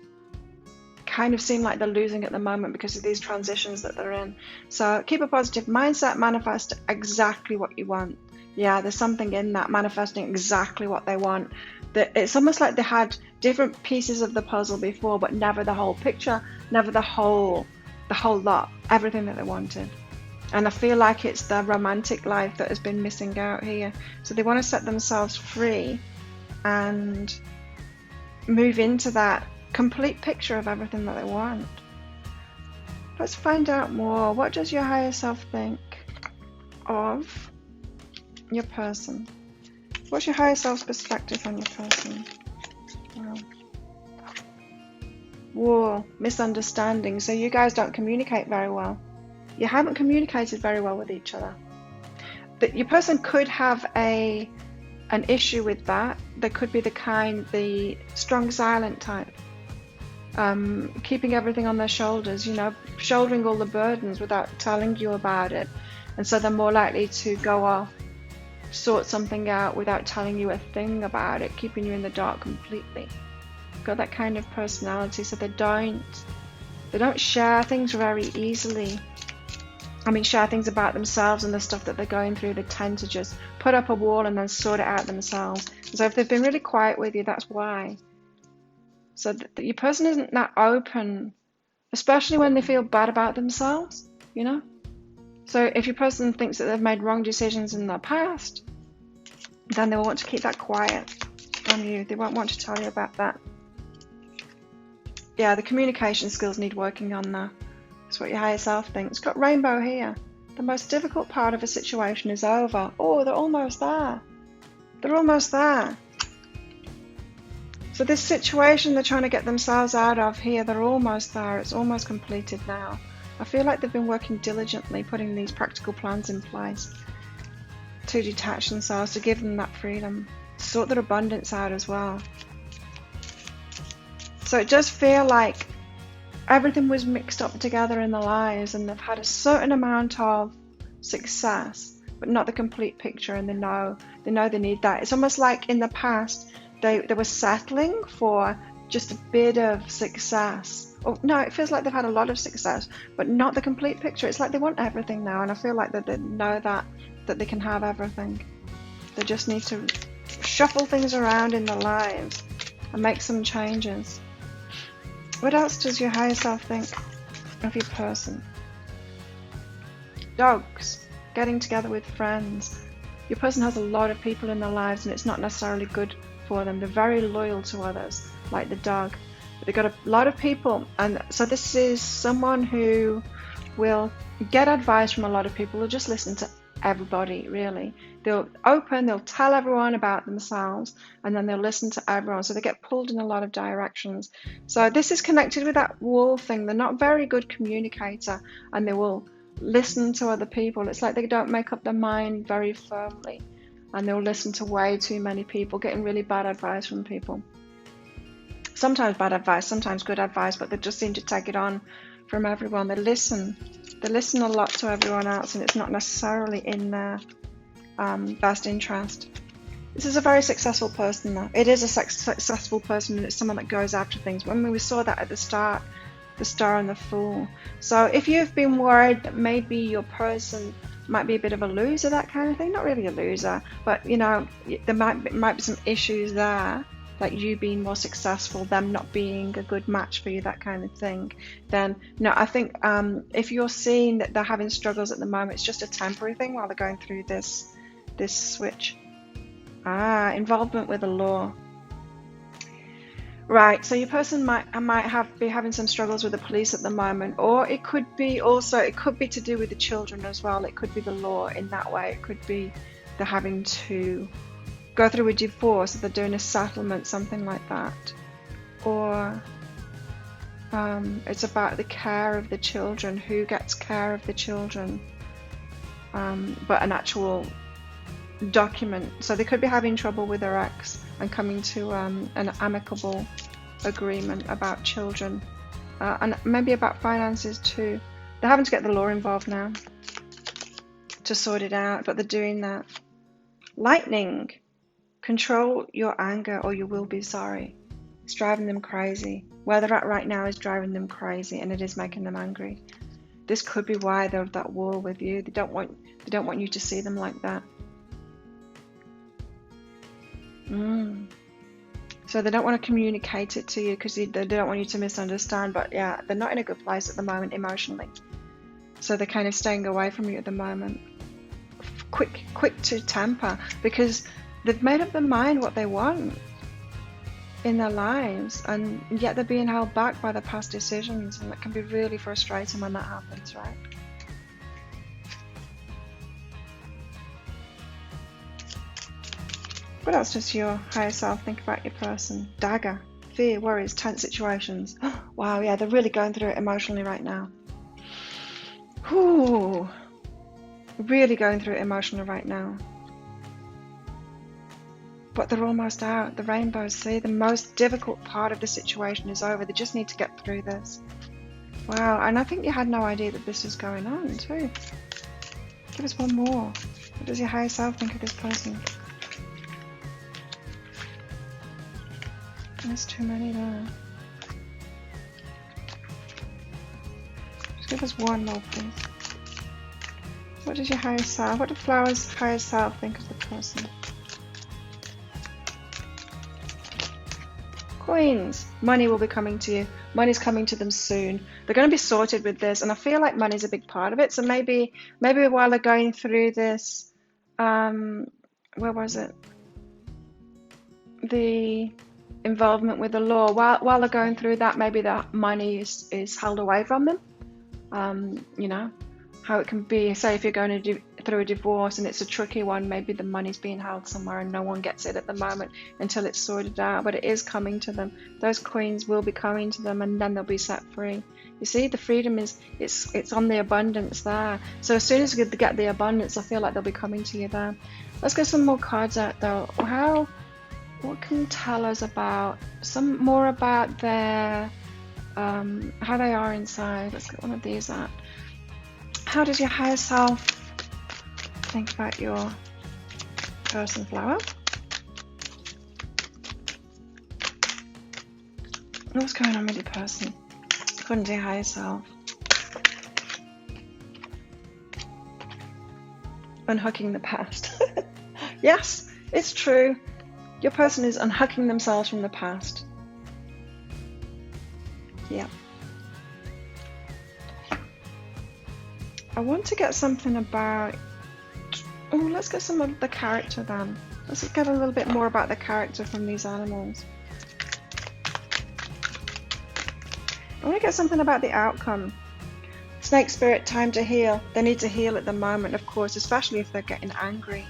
A: kind of seem like they're losing at the moment because of these transitions that they're in. So keep a positive mindset, manifest exactly what you want. Yeah, there's something in that, manifesting exactly what they want. It's almost like they had different pieces of the puzzle before, but never the whole picture, never the whole lot, everything that they wanted. And I feel like it's the romantic life that has been missing out here. So they want to set themselves free and move into that complete picture of everything that they want. Let's find out more. What does your higher self think of your person? What's your higher self's perspective on your person? Wow. War, misunderstanding. So you guys don't communicate very well. You haven't communicated very well with each other. That your person could have an issue with that. They could be the strong silent type. Keeping everything on their shoulders, shouldering all the burdens without telling you about it. And so they're more likely to go off, sort something out without telling you a thing about it, keeping you in the dark completely. Got that kind of personality, so they don't share things very easily. I mean, share things about themselves and the stuff that they're going through. They tend to just put up a wall and then sort it out themselves. So if they've been really quiet with you, that's why. So that your person isn't that open, especially when they feel bad about themselves, So if your person thinks that they've made wrong decisions in the past, then they will want to keep that quiet from you. They won't want to tell you about that. Yeah, the communication skills need working on there. That's what your higher self thinks. It's got rainbow here. The most difficult part of a situation is over. Oh, they're almost there. They're almost there. So this situation they're trying to get themselves out of here, they're almost there. It's almost completed now. I feel like they've been working diligently, putting these practical plans in place to detach themselves, to give them that freedom, to sort their abundance out as well. So it does feel like everything was mixed up together in their lives, and they've had a certain amount of success, but not the complete picture, and they know they need that. It's almost like in the past they were settling for just a bit of success. Oh, no, it feels like they've had a lot of success, but not the complete picture. It's like they want everything now, and I feel like that they know that they can have everything. They just need to shuffle things around in their lives and make some changes. What else does your higher self think of your person? Dogs, getting together with friends. Your person has a lot of people in their lives, and it's not necessarily good for them. They're very loyal to others, like the dog. But they've got a lot of people, and so this is someone who will get advice from a lot of people. They'll just listen to everybody, really. They'll tell everyone about themselves, and then they'll listen to everyone. So they get pulled in a lot of directions. So this is connected with that wall thing. They're not very good communicator, and they will listen to other people. It's like they don't make up their mind very firmly, and they'll listen to way too many people, getting really bad advice from people. Sometimes bad advice, sometimes good advice, but they just seem to take it on from everyone. They listen a lot to everyone else, and it's not necessarily in their best interest. This is a very successful person, though. It is a successful person, and it's someone that goes after things. When we saw that at the start, the Star and the Fool. So if you've been worried that maybe your person might be a bit of a loser, that kind of thing, not really a loser, but you know, there might be some issues there, like you being more successful, them not being a good match for you, that kind of thing, then no, I think if you're seeing that they're having struggles at the moment, it's just a temporary thing while they're going through this switch. Involvement with the law. Right, so your person might be having some struggles with the police at the moment, or it could be to do with the children as well. It could be the law in that way. It could be they're having to go through a divorce, or they're doing a settlement, something like that, or it's about the care of the children, who gets care of the children, but an actual document. So they could be having trouble with their ex and coming to an amicable agreement about children, and maybe about finances too. They're having to get the law involved now to sort it out, but they're doing that. Lightning. Control your anger or you will be sorry. It's driving them crazy. Where they're at right now is driving them crazy, and it is making them angry. This could be why they're at that wall with you. They don't want you to see them like that. So they don't want to communicate it to you because they don't want you to misunderstand. But yeah, they're not in a good place at the moment emotionally. So they're kind of staying away from you at the moment. Quick to temper, because they've made up their mind what they want in their lives, and yet they're being held back by their past decisions, and that can be really frustrating when that happens, right? What else does your higher self think about your person? Dagger. Fear, worries, tense situations. Wow, yeah, they're really going through it emotionally right now. Ooh, really going through it emotionally right now. But they're almost out. The rainbows, see, the most difficult part of the situation is over. They just need to get through this. Wow, and I think you had no idea that this was going on too. Give us one more. What does your higher self think of this person? There's too many there. Just give us one more, please. What does your higher self, what do Flower's higher self think of the person? Coins. Money will be coming to you. Money's coming to them soon. They're going to be sorted with this, and I feel like money's a big part of it. So maybe while they're going through this, where was it? The involvement with the law. While they're going through that, maybe that money is held away from them. You know how it can be. Say if you're going through a divorce and it's a tricky one, maybe the money's being held somewhere and no one gets it at the moment until it's sorted out, but it is coming to them. Those coins will be coming to them, and then they'll be set free. You see, the freedom it's on the abundance there. So as soon as they get the abundance, I feel like they'll be coming to you there. Let's get some more cards out though. What can you tell us about some more about their how they are inside? Let's get one of these out. How does your higher self think about your person, Flower? What's going on with your person? According to your higher self. Unhooking the past. Yes, it's true. Your person is unhooking themselves from the past. Yeah. I want to get something about... Oh, let's get some of the character then. Let's get a little bit more about the character from these animals. I want to get something about the outcome. Snake spirit, time to heal. They need to heal at the moment, of course, especially if they're getting angry.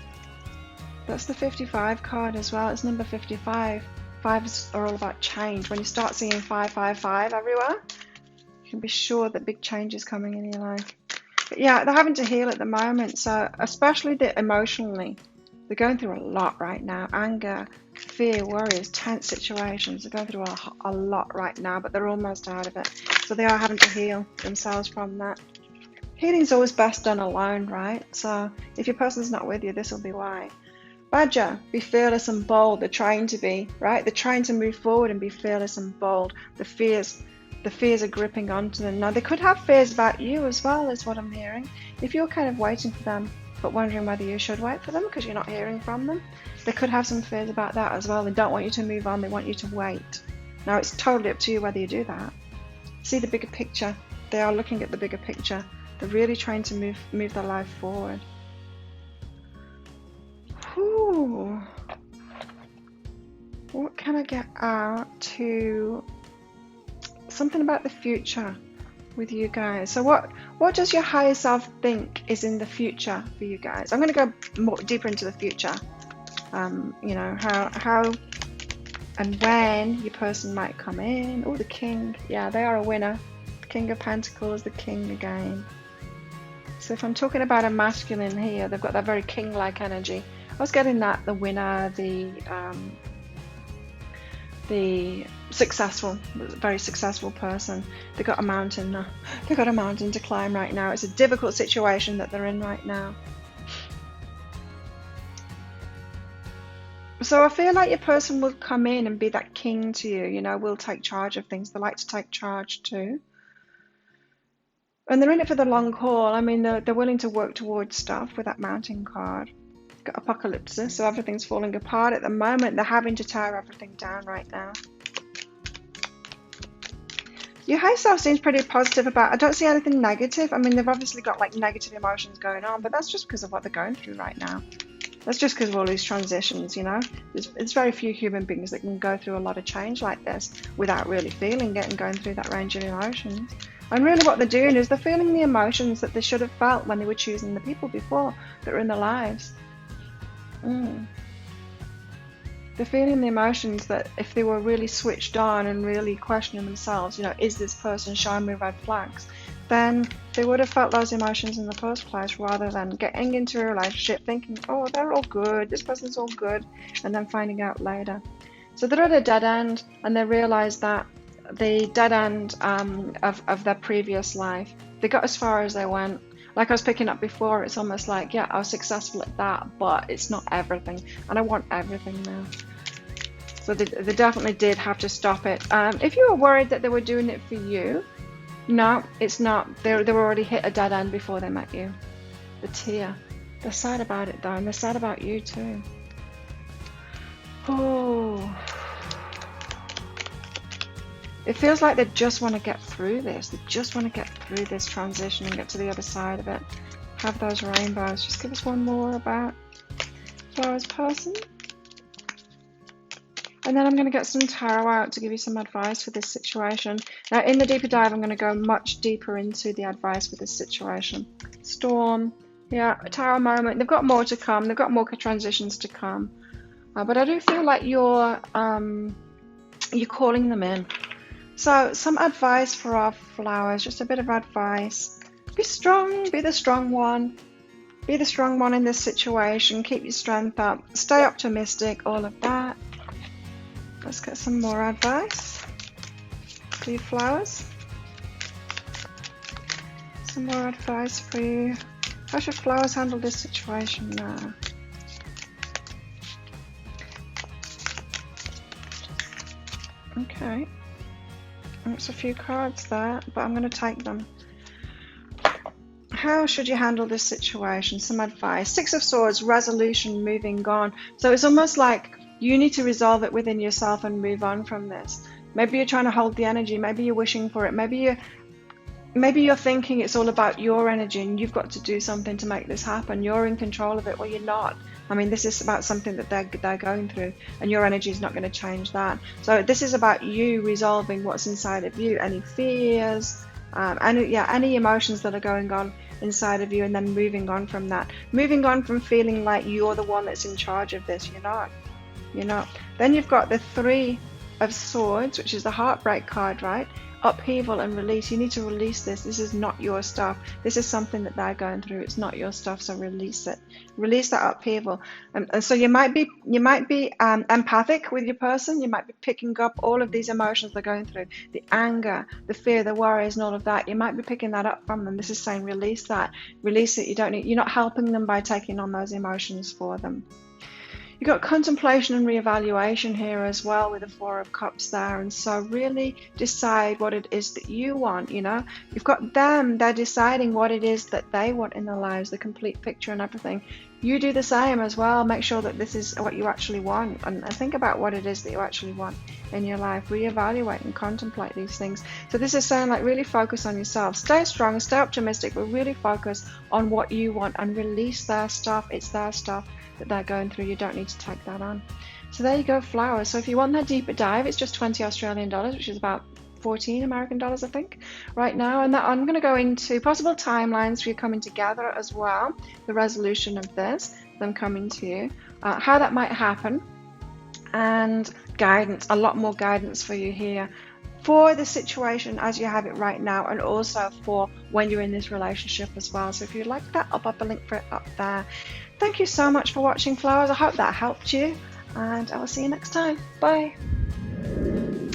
A: That's the 55 card as well. It's number 55. Fives are all about change. When you start seeing 555 everywhere, you can be sure that big change is coming in your life. But yeah, they're having to heal at the moment. So especially emotionally, they're going through a lot right now. Anger, fear, worries, tense situations. They're going through a lot right now, but they're almost out of it. So they are having to heal themselves from that. Healing is always best done alone, right? So if your person's not with you, this will be why. Badger, be fearless and bold. They're trying to be, right? They're trying to move forward and be fearless and bold. The the fears are gripping onto them. Now, they could have fears about you as well, is what I'm hearing. If you're kind of waiting for them, but wondering whether you should wait for them because you're not hearing from them, they could have some fears about that as well. They don't want you to move on. They want you to wait. Now, it's totally up to you whether you do that. See the bigger picture. They are looking at the bigger picture. They're really trying to move their life forward. Ooh. What can I get out to something about the future with you guys? So what does your higher self think is in the future for you guys? I'm going to go more deeper into the future. You know, how and when your person might come in. Oh, the king. Yeah, they are a winner. The King of Pentacles, the king again. So if I'm talking about a masculine here, they've got that very king-like energy. I was getting that, the winner, the successful, very successful person. They've got a mountain. They've got a mountain to climb right now. It's a difficult situation that they're in right now. So I feel like your person will come in and be that king to you, you know, will take charge of things. They like to take charge too. And they're in it for the long haul. I mean, they're willing to work towards stuff with that mountain card. Got apocalypse, so everything's falling apart at the moment. They're having to tear everything down right now. Your higher self seems pretty positive about, I don't see anything negative. I mean, they've obviously got like negative emotions going on, but that's just because of what they're going through right now. That's just because of all these transitions, you know. There's very few human beings that can go through a lot of change like this without really feeling it and going through that range of emotions. And really what they're doing is they're feeling the emotions that they should have felt when they were choosing the people before that were in their lives. They're feeling the emotions that if they were really switched on and really questioning themselves, you know, is this person showing me red flags? Then they would have felt those emotions in the first place rather than getting into a relationship thinking, oh, they're all good, this person's all good, and then finding out later. So they're at a dead end and they realize that the dead end of their previous life, they got as far as they went. Like I was picking up before, it's almost like, yeah, I was successful at that, but it's not everything, and I want everything now. So they definitely did have to stop it. If you were worried that they were doing it for you, no, it's not. They were already hit a dead end before they met you. The tear. They're sad about it though, and they're sad about you too. Oh. It feels like they just want to get through this. They just want to get through this transition and get to the other side of it. Have those rainbows. Just give us one more about Flower's person. And then I'm going to get some tarot out to give you some advice for this situation. Now, in the deeper dive, I'm going to go much deeper into the advice for this situation. Storm. Yeah, tarot moment. They've got more to come. They've got more transitions to come. But I do feel like you're calling them in. So some advice for our flowers, just a bit of advice. Be strong, be the strong one. Be the strong one in this situation. Keep your strength up. Stay optimistic, all of that. Let's get some more advice for you flowers. Some more advice for you. How should flowers handle this situation now? Okay. That's a few cards there, but I'm going to take them. How should you handle this situation? Some advice. Six of Swords, resolution, moving on. So it's almost like you need to resolve it within yourself and move on from this. Maybe you're trying to hold the energy. Maybe you're wishing for it. Maybe you're thinking it's all about your energy and you've got to do something to make this happen. You're in control of it. Well, you're not. I mean, this is about something that they're going through, and your energy is not going to change that. So this is about you resolving what's inside of you, any fears, any emotions that are going on inside of you, and then moving on from that. Moving on from feeling like you're the one that's in charge of this. You're not. You're not. Then you've got the Three of Swords, which is the heartbreak card, right? Upheaval and release. You need to release this. This is not your stuff. This is something that they're going through. It's not your stuff, so release it. Release that upheaval. And so you might be empathic with your person. You might be picking up all of these emotions they're going through, the anger, the fear, the worries, and all of that. You might be picking that up from them. This is saying release that. Release it. You're not helping them by taking on those emotions for them. You've got contemplation and reevaluation here as well with the Four of Cups there. And so really decide what it is that you want, you know. You've got them, they're deciding what it is that they want in their lives, the complete picture and everything. You do the same as well. Make sure that this is what you actually want, and think about what it is that you actually want in your life. Reevaluate and contemplate these things. So this is saying, like, really focus on yourself. Stay strong, stay optimistic, but really focus on what you want and release their stuff. It's their stuff that they're going through. You don't need to take that on. So there you go, flowers. So if you want that deeper dive, it's just 20 Australian dollars, which is about 14 American dollars, I think, right now. And that I'm going to go into possible timelines for you coming together as well, the resolution of this, them coming to you, how that might happen, and guidance, a lot more guidance for you here for the situation as you have it right now, and also for when you're in this relationship as well. So if you'd like that, I'll pop a link for it up there. Thank you so much for watching, flowers. I hope that helped you, and I will see you next time. Bye.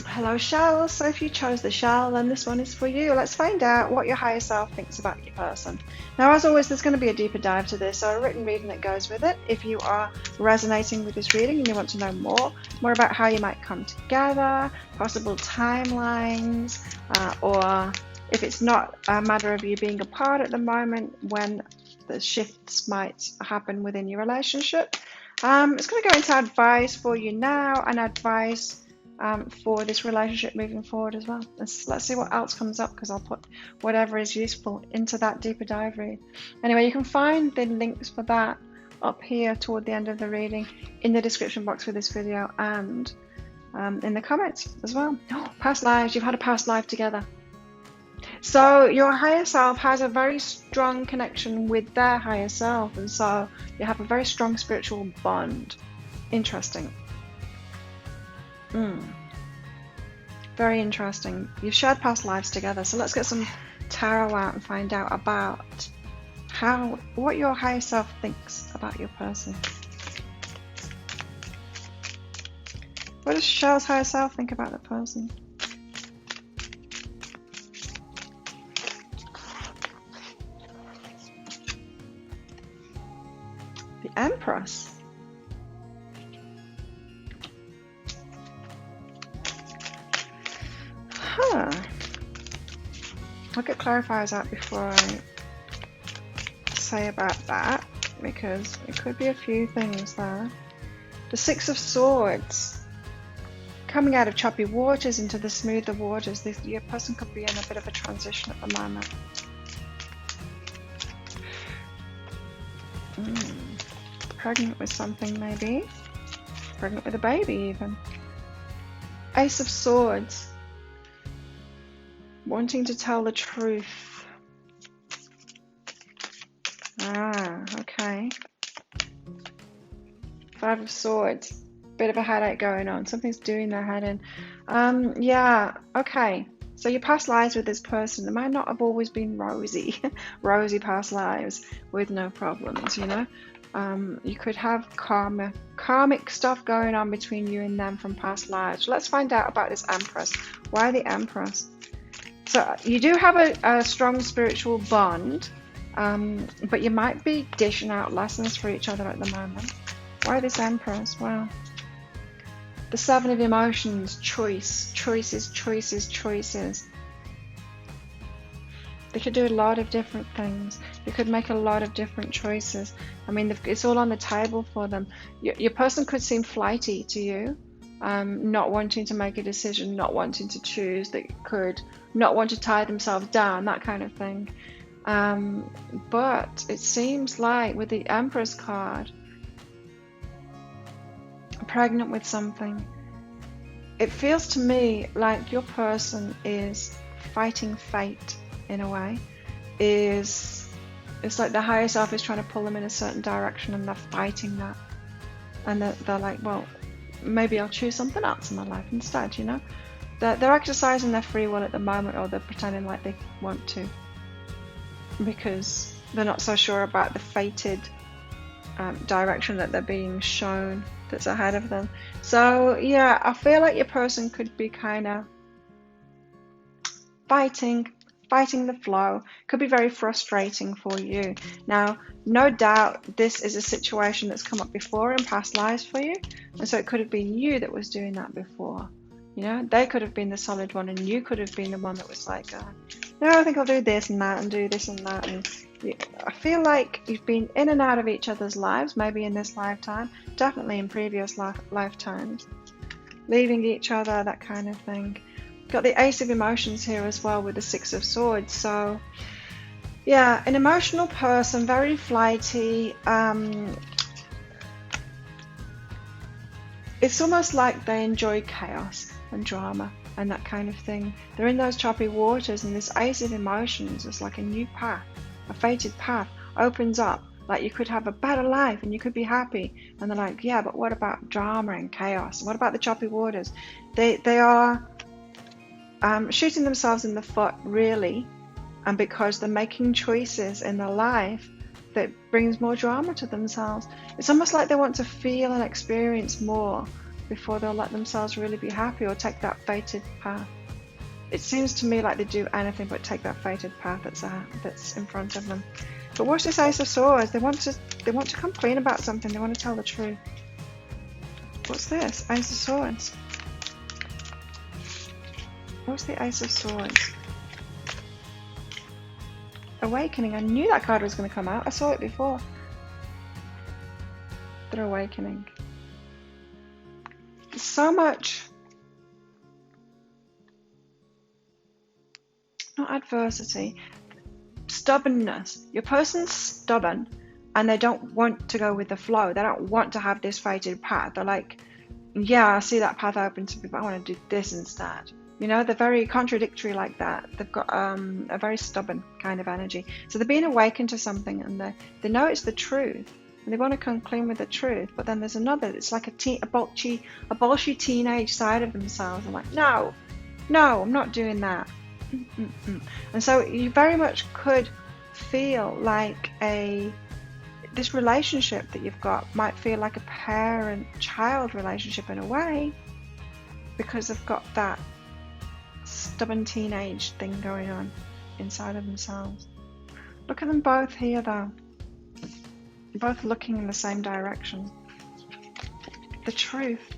A: Hello, shell. So if you chose the shell, then this one is for you. Let's find out what your higher self thinks about your person. Now, as always, there's going to be a deeper dive to this, so a written reading that goes with it. If you are resonating with this reading and you want to know more about how you might come together, possible timelines, or if it's not a matter of you being apart at the moment, when the shifts might happen within your relationship. It's going to go into advice for you now, and advice for this relationship moving forward as well. Let's see what else comes up, because I'll put whatever is useful into that deeper dive read. Anyway, you can find the links for that up here toward the end of the reading, in the description box for this video, and in the comments as well. Past lives, you've had a past life together. So your higher self has a very strong connection with their higher self, and so you have a very strong spiritual bond. Interesting. Very interesting. You've shared past lives together. So let's get some tarot out and find out about what your higher self thinks about your person. What does Shell's higher self think about the person? The Empress. I'll get clarifiers out before I say about that, because it could be a few things there. The Six of Swords. Coming out of choppy waters into the smoother waters. Your person could be in a bit of a transition at the moment. Pregnant with something, maybe. Pregnant with a baby, even. Ace of Swords. Wanting to tell the truth. Okay. Five of Swords. Bit of a headache going on. Something's doing their head in. Yeah, okay. So your past lives with this person, they might not have always been rosy. Rosy past lives with no problems, you know. You could have karmic stuff going on between you and them from past lives. Let's find out about this Empress. Why the Empress? So you do have a strong spiritual bond, but you might be dishing out lessons for each other at the moment. Why this Empress? Wow. The Seven of Emotions, choices. They could do a lot of different things. You could make a lot of different choices. I mean, it's all on the table for them. Your person could seem flighty to you, not wanting to make a decision, not wanting to choose. They could not want to tie themselves down, that kind of thing. But it seems like with the Empress card, pregnant with something, it feels to me like your person is fighting fate in a way. It's like the higher self is trying to pull them in a certain direction, and they're fighting that, and they're like, well, maybe I'll choose something else in my life instead, you know. They're exercising their free will at the moment, or they're pretending like they want to, because they're not so sure about the fated direction that they're being shown that's ahead of them. So yeah, I feel like your person could be kind of fighting fighting the flow. Could be very frustrating for you. Now, no doubt this is a situation that's come up before in past lives for you, and so it could have been you that was doing that before. You know, they could have been the solid one, and you could have been the one that was like, no, I think I'll do this and that and do this and that. And I feel like you've been in and out of each other's lives, maybe in this lifetime, definitely in previous lifetimes, leaving each other, that kind of thing. Got the Ace of Emotions here as well with the Six of Swords. So yeah, an emotional person, very flighty. It's almost like they enjoy chaos and drama and that kind of thing. They're in those choppy waters, and this Ace of Emotions is like a new path, a fated path opens up. Like you could have a better life and you could be happy, and they're like, yeah, but what about drama and chaos? What about the choppy waters? They are shooting themselves in the foot, really, and because they're making choices in their life that brings more drama to themselves. It's almost like they want to feel and experience more before they'll let themselves really be happy or take that fated path. It seems to me like they do anything but take that fated path that's in front of them. But watch this Ace of Swords. They want to come clean about something. They want to tell the truth. What's this? Ace of Swords. What's the Ace of Swords? Awakening. I knew that card was going to come out. I saw it before. They're awakening. There's so much, not adversity, stubbornness. Your person's stubborn and they don't want to go with the flow. They don't want to have this fated path. They're like, yeah, I see that path open to me, but I want to do this instead. You know, they're very contradictory like that. They've got a very stubborn kind of energy. So they're being awakened to something, and they know it's the truth, and they want to come clean with the truth. But then there's another. It's like a bolshy teenage side of themselves. I'm like, no, I'm not doing that. And so you very much could feel like this relationship that you've got might feel like a parent-child relationship in a way, because they've got that stubborn teenage thing going on inside of themselves. Look at them both here though, both looking in the same direction. The truth.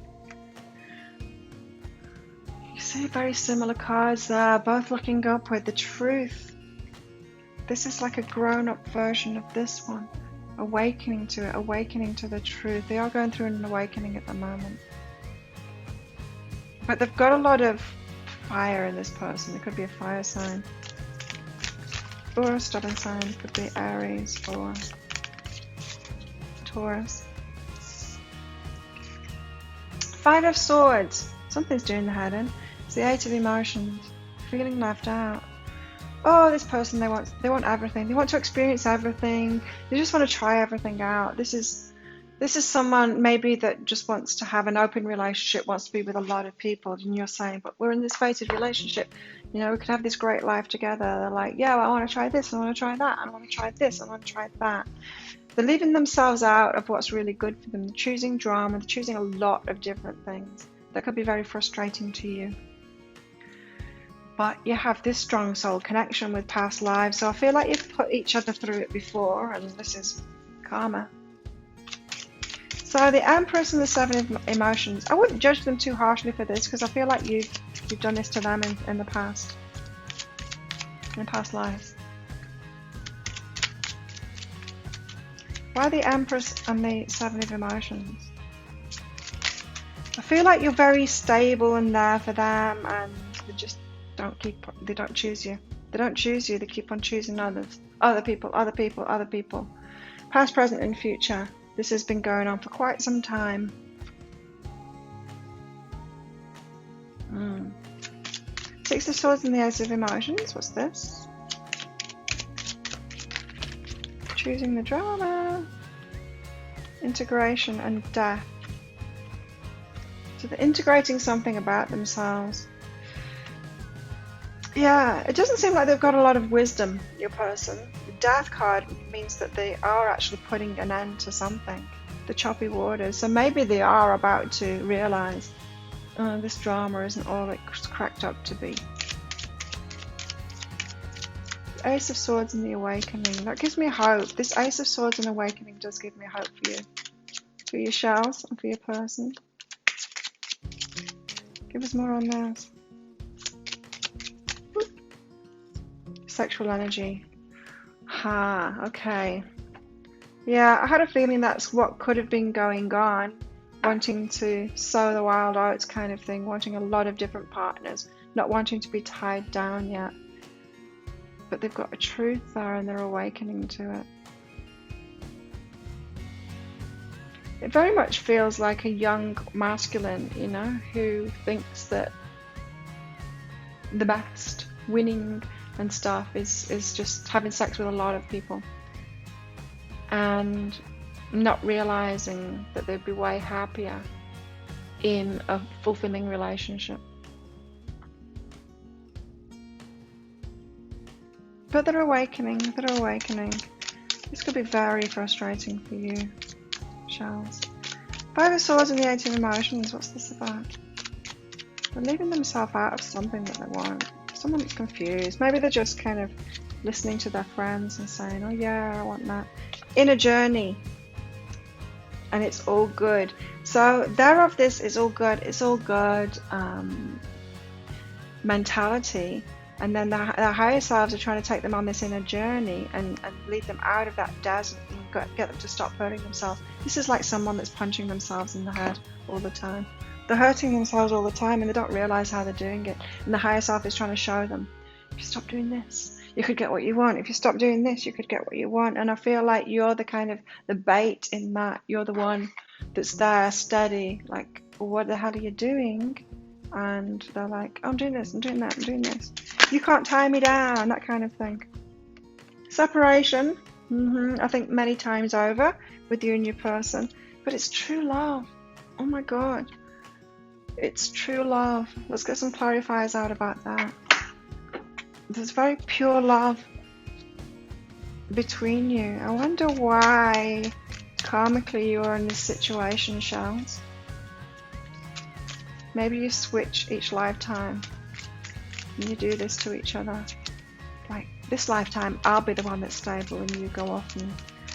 A: You see very similar cards there, both looking upward. The truth. This is like a grown-up version of this one, awakening to it, awakening to the truth. They are going through an awakening at the moment, but they've got a lot of fire in this person. It could be a fire sign or a stubborn sign. It could be Aries or Taurus. Five of Swords. Something's doing the head in. It's the Eight of Emotions. Feeling left out. Oh, this person, they want everything. They want to experience everything. They just want to try everything out. This is someone maybe that just wants to have an open relationship, wants to be with a lot of people, and you're saying, but we're in this fated relationship, you know, we could have this great life together. They're like, yeah, well, I want to try this, I want to try that, I want to try this, I want to try that. They're leaving themselves out of what's really good for them. They're choosing drama, they're choosing a lot of different things. That could be very frustrating to you. But you have this strong soul connection with past lives, so I feel like you've put each other through it before, and this is karma. So the Empress and the Seven of Emotions, I wouldn't judge them too harshly for this, because I feel like you've done this to them in the past, in past lives. Why the Empress and the Seven of Emotions? I feel like you're very stable and there for them, and they just they don't choose you. They don't choose you, they keep on choosing others. Other people. Past, present and future. This has been going on for quite some time. Six of Swords and the Ace of Emotions. What's this? Choosing the drama. Integration and death. So they're integrating something about themselves. Yeah, it doesn't seem like they've got a lot of wisdom, your person. The Death card means that they are actually putting an end to something, the choppy waters. So maybe they are about to realise, oh, this drama isn't all it's cracked up to be. Ace of Swords and the Awakening. That gives me hope. This Ace of Swords and Awakening does give me hope for you. For your shells and for your person. Give us more on this. Sexual energy. Okay. Yeah, I had a feeling that's what could have been going on. Wanting to sow the wild oats kind of thing. Wanting a lot of different partners. Not wanting to be tied down yet. But they've got a truth there and they're awakening to it. It very much feels like a young masculine, you know, who thinks that the best, winning and stuff is just having sex with a lot of people. And not realizing that they'd be way happier in a fulfilling relationship. But they're awakening, This could be very frustrating for you, shells. Five of Swords and the Eight of Emotions, what's this about? They're leaving themselves out of something that they want. Someone that's confused. Maybe they're just kind of listening to their friends and saying, oh yeah, I want that. In a journey. And it's all good. So thereof this is all good. It's all good mentality. And then their higher selves are trying to take them on this inner journey and lead them out of that desert and get them to stop hurting themselves. This is like someone that's punching themselves in the head all the time. They're hurting themselves all the time and they don't realize how they're doing it. And the higher self is trying to show them, if you stop doing this, you could get what you want. If you stop doing this, you could get what you want. And I feel like you're the kind of the bait in that. You're the one that's there, steady, like, well, what the hell are you doing? And they're like, oh, I'm doing this, I'm doing that, I'm doing this. You can't tie me down, that kind of thing. Separation, I think many times over with you and your person. But it's true love. Oh my God. It's true love. Let's get some clarifiers out about that. There's very pure love between you. I wonder why karmically you're in this situation, shells. Maybe you switch each lifetime and you do this to each other. Like, this lifetime I'll be the one that's stable and you go off, and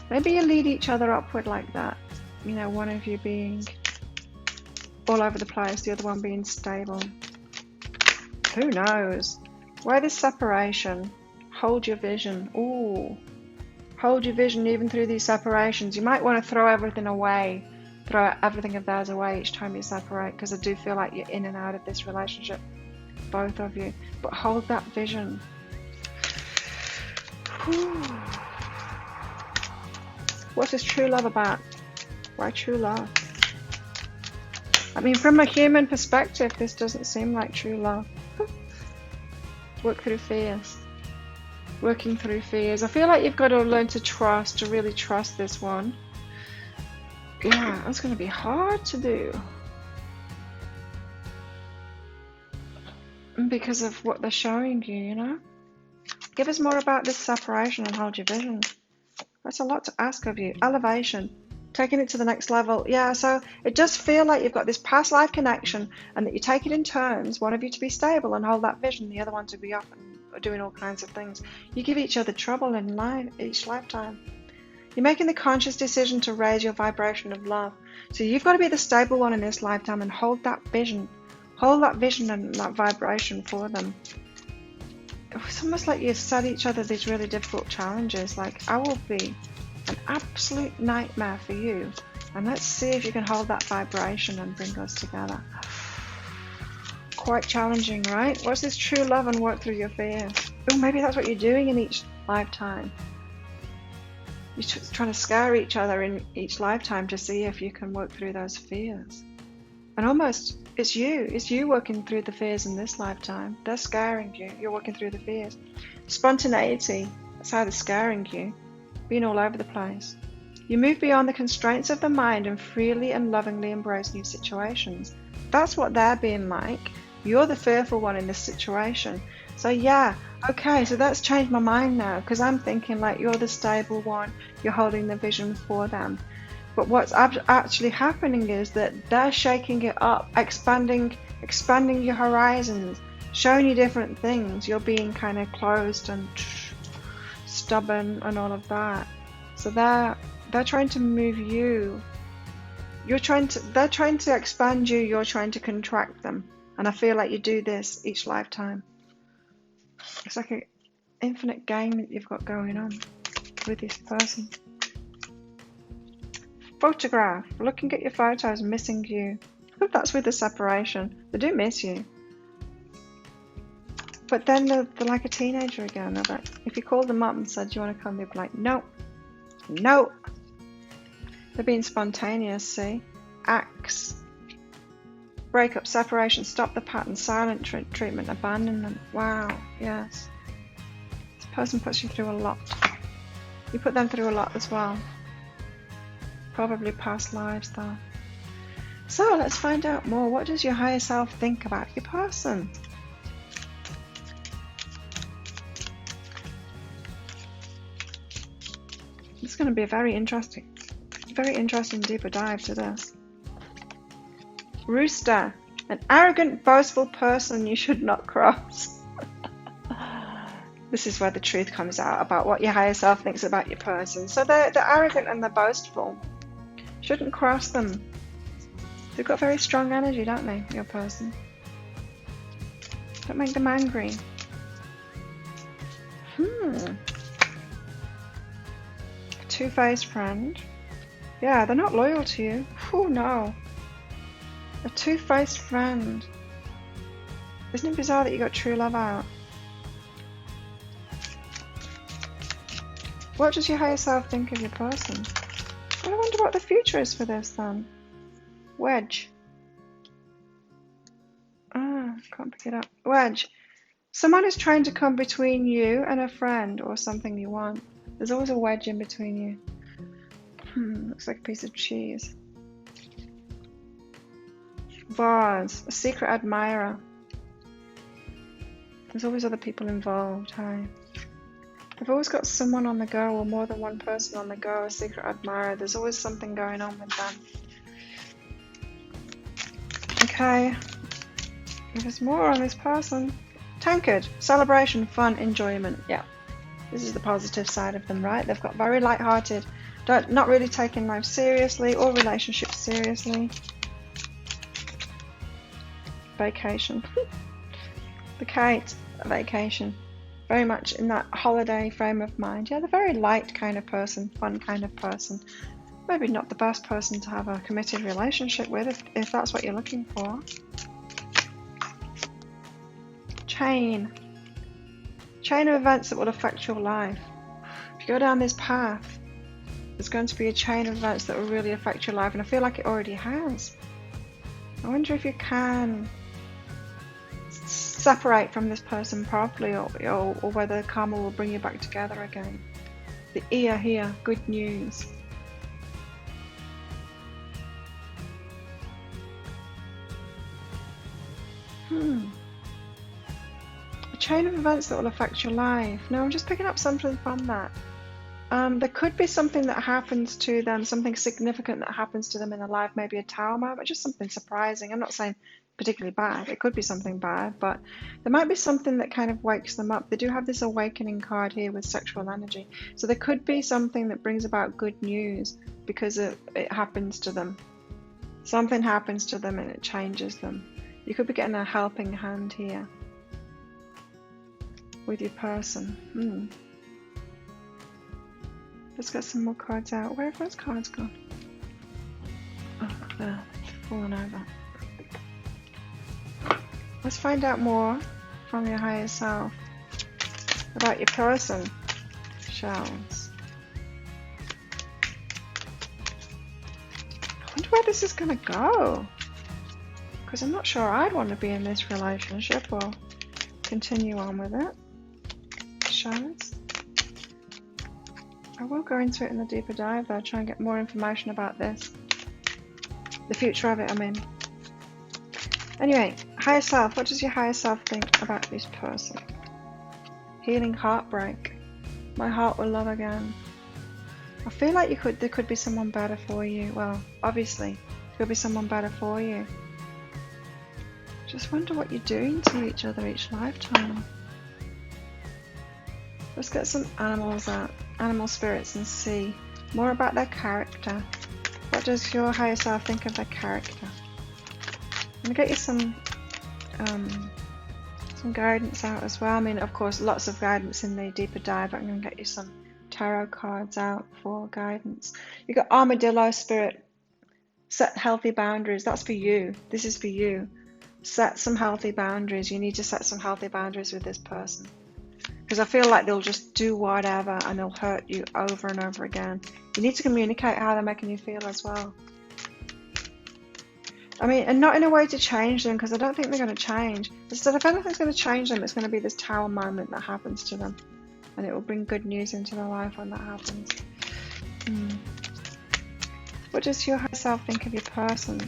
A: maybe you lead each other upward like that. You know, one of you being all over the place, the other one being stable. Who knows? Why this separation? Hold your vision. Ooh. Hold your vision even through these separations. You might want to throw everything away. Throw everything of theirs away each time you separate, because I do feel like you're in and out of this relationship, both of you. But hold that vision. Whew. What's this true love about? Why true love? I mean, from a human perspective, this doesn't seem like true love. Work through fears. Working through fears. I feel like you've got to learn to trust, to really trust this one. Yeah, that's going to be hard to do. Because of what they're showing you, you know? Give us more about this separation and hold your vision. That's a lot to ask of you. Elevation. Taking it to the next level. Yeah, so it does feel like you've got this past life connection and that you take it in turns, one of you to be stable and hold that vision, the other one to be off and doing all kinds of things. You give each other trouble in life, each lifetime. You're making the conscious decision to raise your vibration of love. So you've got to be the stable one in this lifetime and hold that vision. Hold that vision and that vibration for them. It's almost like you set each other these really difficult challenges. Like, I will be an absolute nightmare for you. And let's see if you can hold that vibration and bring us together. Quite challenging, right? What's this true love and work through your fears? Oh, maybe that's what you're doing in each lifetime. You're trying to scare each other in each lifetime to see if you can work through those fears. And almost, it's you working through the fears in this lifetime. They're scaring you, you're working through the fears. Spontaneity, that's how they're scaring you. Being all over the place. You move beyond the constraints of the mind and freely and lovingly embrace new situations. That's what they're being like. You're the fearful one in this situation. So yeah, okay, so that's changed my mind now, because I'm thinking like you're the stable one, you're holding the vision for them. But what's actually happening is that they're shaking it up, expanding your horizons, showing you different things. You're being kind of closed and stubborn and all of that. So they're trying to move you. They're trying to expand you, you're trying to contract them. And I feel like you do this each lifetime. It's like an infinite game that you've got going on with this person. Photograph. Looking at your photos, missing you. That's with the separation. They do miss you. But then they're like a teenager again. They're like, if you called them up and said, do you want to come? They'd be like, no. No. They're being spontaneous, see? Acts. Breakup, separation, stop the pattern, silent treatment, abandonment. Wow, yes. This person puts you through a lot. You put them through a lot as well. Probably past lives though. So let's find out more. What does your higher self think about your person? It's going to be a very interesting deeper dive to this. Rooster, an arrogant, boastful person you should not cross. This is where the truth comes out about what your higher self thinks about your person. So they're arrogant and they're boastful. Shouldn't cross them. They've got very strong energy, don't they, your person? Don't make them angry. A two-faced friend. Yeah, they're not loyal to you. Oh no. A two-faced friend. Isn't it bizarre that you got true love out? What does your higher self think of your person? I wonder what the future is for this then. Wedge. Can't pick it up. Wedge. Someone is trying to come between you and a friend or something you want. There's always a wedge in between you. Looks like a piece of cheese. Vase. A secret admirer. There's always other people involved. Hi. They've always got someone on the go or more than one person on the go. A secret admirer. There's always something going on with them. Okay. There's more on this person. Tankard. Celebration, fun, enjoyment. Yeah. This is the positive side of them, right? They've got very light-hearted, not really taking life seriously or relationships seriously. Vacation. The Kate, a vacation. Very much in that holiday frame of mind. Yeah, they're very light kind of person, fun kind of person. Maybe not the best person to have a committed relationship with if that's what you're looking for. Chain. Chain of events that will affect your life. If you go down this path, there's going to be a chain of events that will really affect your life, and I feel like it already has. I wonder if you can separate from this person properly, or whether karma will bring you back together again. The ear here, good news. A chain of events that will affect your life. No, I'm just picking up something from that. There could be something that happens to them, something significant that happens to them in their life, maybe a tower moment, just something surprising. I'm not saying particularly bad, it could be something bad, but there might be something that kind of wakes them up. They do have this awakening card here with sexual energy, so there could be something that brings about good news because it happens to them. Something happens to them and it changes them. You could be getting a helping hand here with your person. Let's get some more cards out. Where have those cards gone? Oh, there, fallen over. Let's find out more from your higher self about your person. Shells. I wonder where this is going to go. Because I'm not sure I'd want to be in this relationship or continue on with it. Shells. I will go into it in the deeper dive though, try and get more information about this. The future of it, I mean. Anyway, higher self. What does your higher self think about this person? Healing heartbreak. My heart will love again. I feel like there could be someone better for you. Well, obviously, there could be someone better for you. Just wonder what you're doing to each other each lifetime. Let's get some animals out, animal spirits, and see more about their character. What does your higher self think of their character? I'm going to get you some guidance out as well. I mean, of course, lots of guidance in the deeper dive. I'm going to get you some tarot cards out for guidance. You've got Armadillo Spirit. Set healthy boundaries. That's for you. This is for you. Set some healthy boundaries. You need to set some healthy boundaries with this person. Because I feel like they'll just do whatever and they'll hurt you over and over again. You need to communicate how they're making you feel as well. I mean, and not in a way to change them, because I don't think they're going to change. Instead, if anything's going to change them, it's going to be this tower moment that happens to them. And it will bring good news into their life when that happens. What does your higher self think of your person?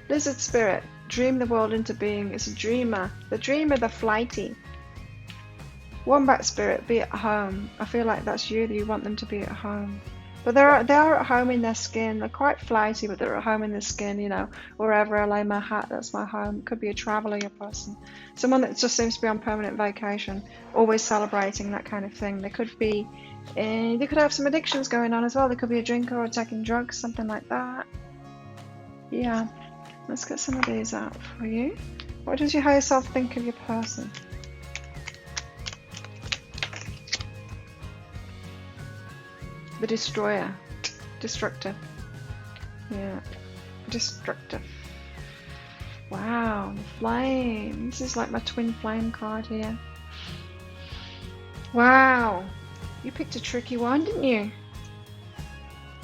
A: Lizard Spirit. Dream the world into being. It's a dreamer. The dreamer, the flighty. Wombat Spirit. Be at home. I feel like that's you, that you want them to be at home. But they are at home in their skin. They're quite flighty, but they're at home in their skin, you know. Wherever I lay my hat, that's my home. It could be a traveller, your person. Someone that just seems to be on permanent vacation, always celebrating, that kind of thing. They could be, they could have some addictions going on as well. They could be a drinker or taking drugs, something like that. Yeah, let's get some of these out for you. What does your higher self think of your person? The Destroyer. Destructive. Yeah. Destructive. Wow. The Flame. This is like my twin flame card here. Wow. You picked a tricky one, didn't you?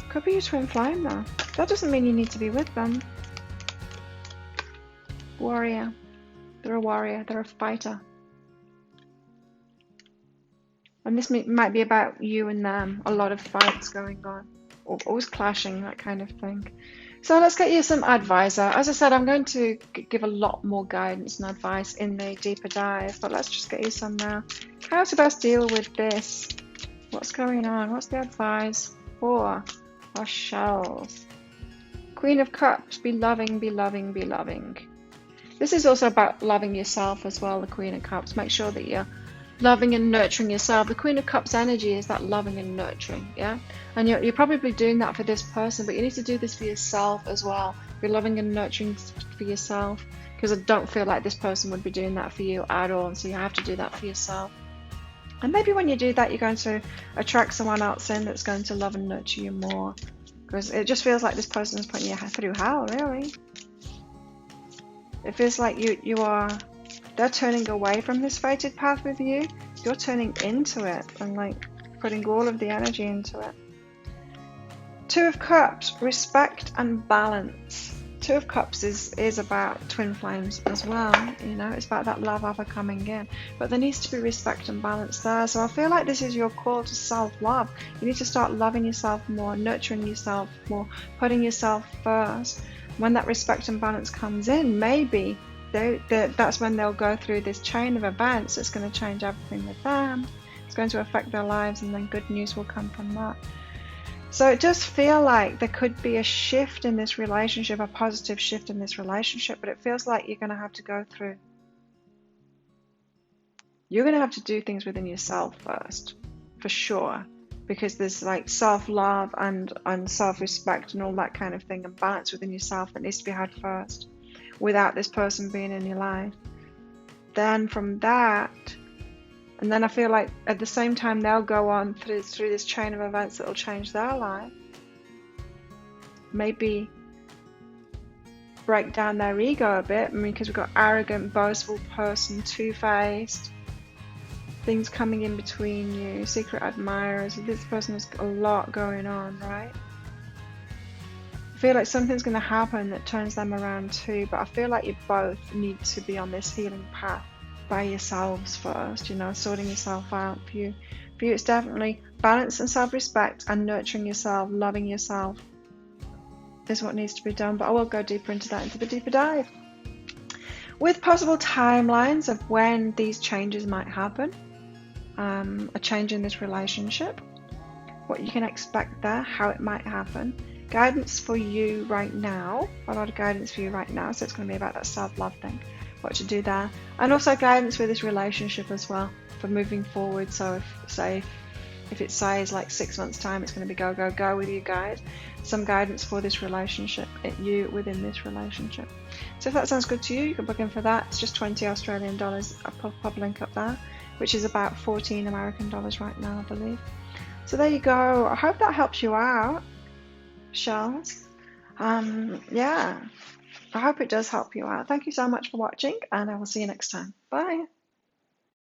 A: Could be your twin flame though. That doesn't mean you need to be with them. Warrior. They're a warrior. They're a fighter. And this might be about you and them. A lot of fights going on. Or always clashing, that kind of thing. So let's get you some advisor. As I said, I'm going to give a lot more guidance and advice in the deeper dive. But let's just get you some now. How to best deal with this? What's going on? What's the advice for our shells? Queen of Cups. Be loving, be loving, be loving. This is also about loving yourself as well, the Queen of Cups. Make sure that you're loving and nurturing yourself. The Queen of Cups energy is that loving and nurturing, yeah? And you're probably doing that for this person, but you need to do this for yourself as well. Be loving and nurturing for yourself, because I don't feel like this person would be doing that for you at all, and so you have to do that for yourself. And maybe when you do that, you're going to attract someone else in that's going to love and nurture you more, because it just feels like this person is putting you through hell, really. It feels like they're turning away from this fated path with you. You're turning into it and like putting all of the energy into it. Two of Cups, respect and balance. Two of Cups is about twin flames as well. You know, it's about that love offer coming in. But there needs to be respect and balance there. So I feel like this is your call to self-love. You need to start loving yourself more, nurturing yourself more, putting yourself first. When that respect and balance comes in, maybe that's when they'll go through this chain of events. It's going to change everything with them. It's going to affect their lives, and then good news will come from that. So it does feel like there could be a shift in this relationship, a positive shift in this relationship, but it feels like you're going to have to go through. You're going to have to do things within yourself first, for sure, because there's like self-love and self-respect and all that kind of thing, and balance within yourself that needs to be had first, without this person being in your life. Then from that, and then I feel like at the same time they'll go on through this chain of events that will change their life. Maybe break down their ego a bit. I mean, because we've got arrogant, boastful person, two-faced, things coming in between you, secret admirers. This person has a lot going on, right? I feel like something's going to happen that turns them around too, but I feel like you both need to be on this healing path by yourselves first, you know, sorting yourself out. For you it's definitely balance and self-respect and nurturing yourself, loving yourself is what needs to be done, but I will go deeper into that into the deeper dive. With possible timelines of when these changes might happen, a change in this relationship, what you can expect there, how it might happen. Guidance for you right now, a lot of guidance for you right now, so it's going to be about that self-love thing. what to do there. And also guidance with this relationship as well for moving forward. So if it says like 6 months time, it's going to be go, go, go with you guys. Some guidance for this relationship, you within this relationship. So if that sounds good to you, you can book in for that. It's just 20 Australian dollars. I'll pop a link up there, which is about 14 American dollars right now, I believe. So there you go. I hope that helps you out, shells. Yeah, I hope it does help you out. Thank you so much for watching, and I will see you next time. Bye.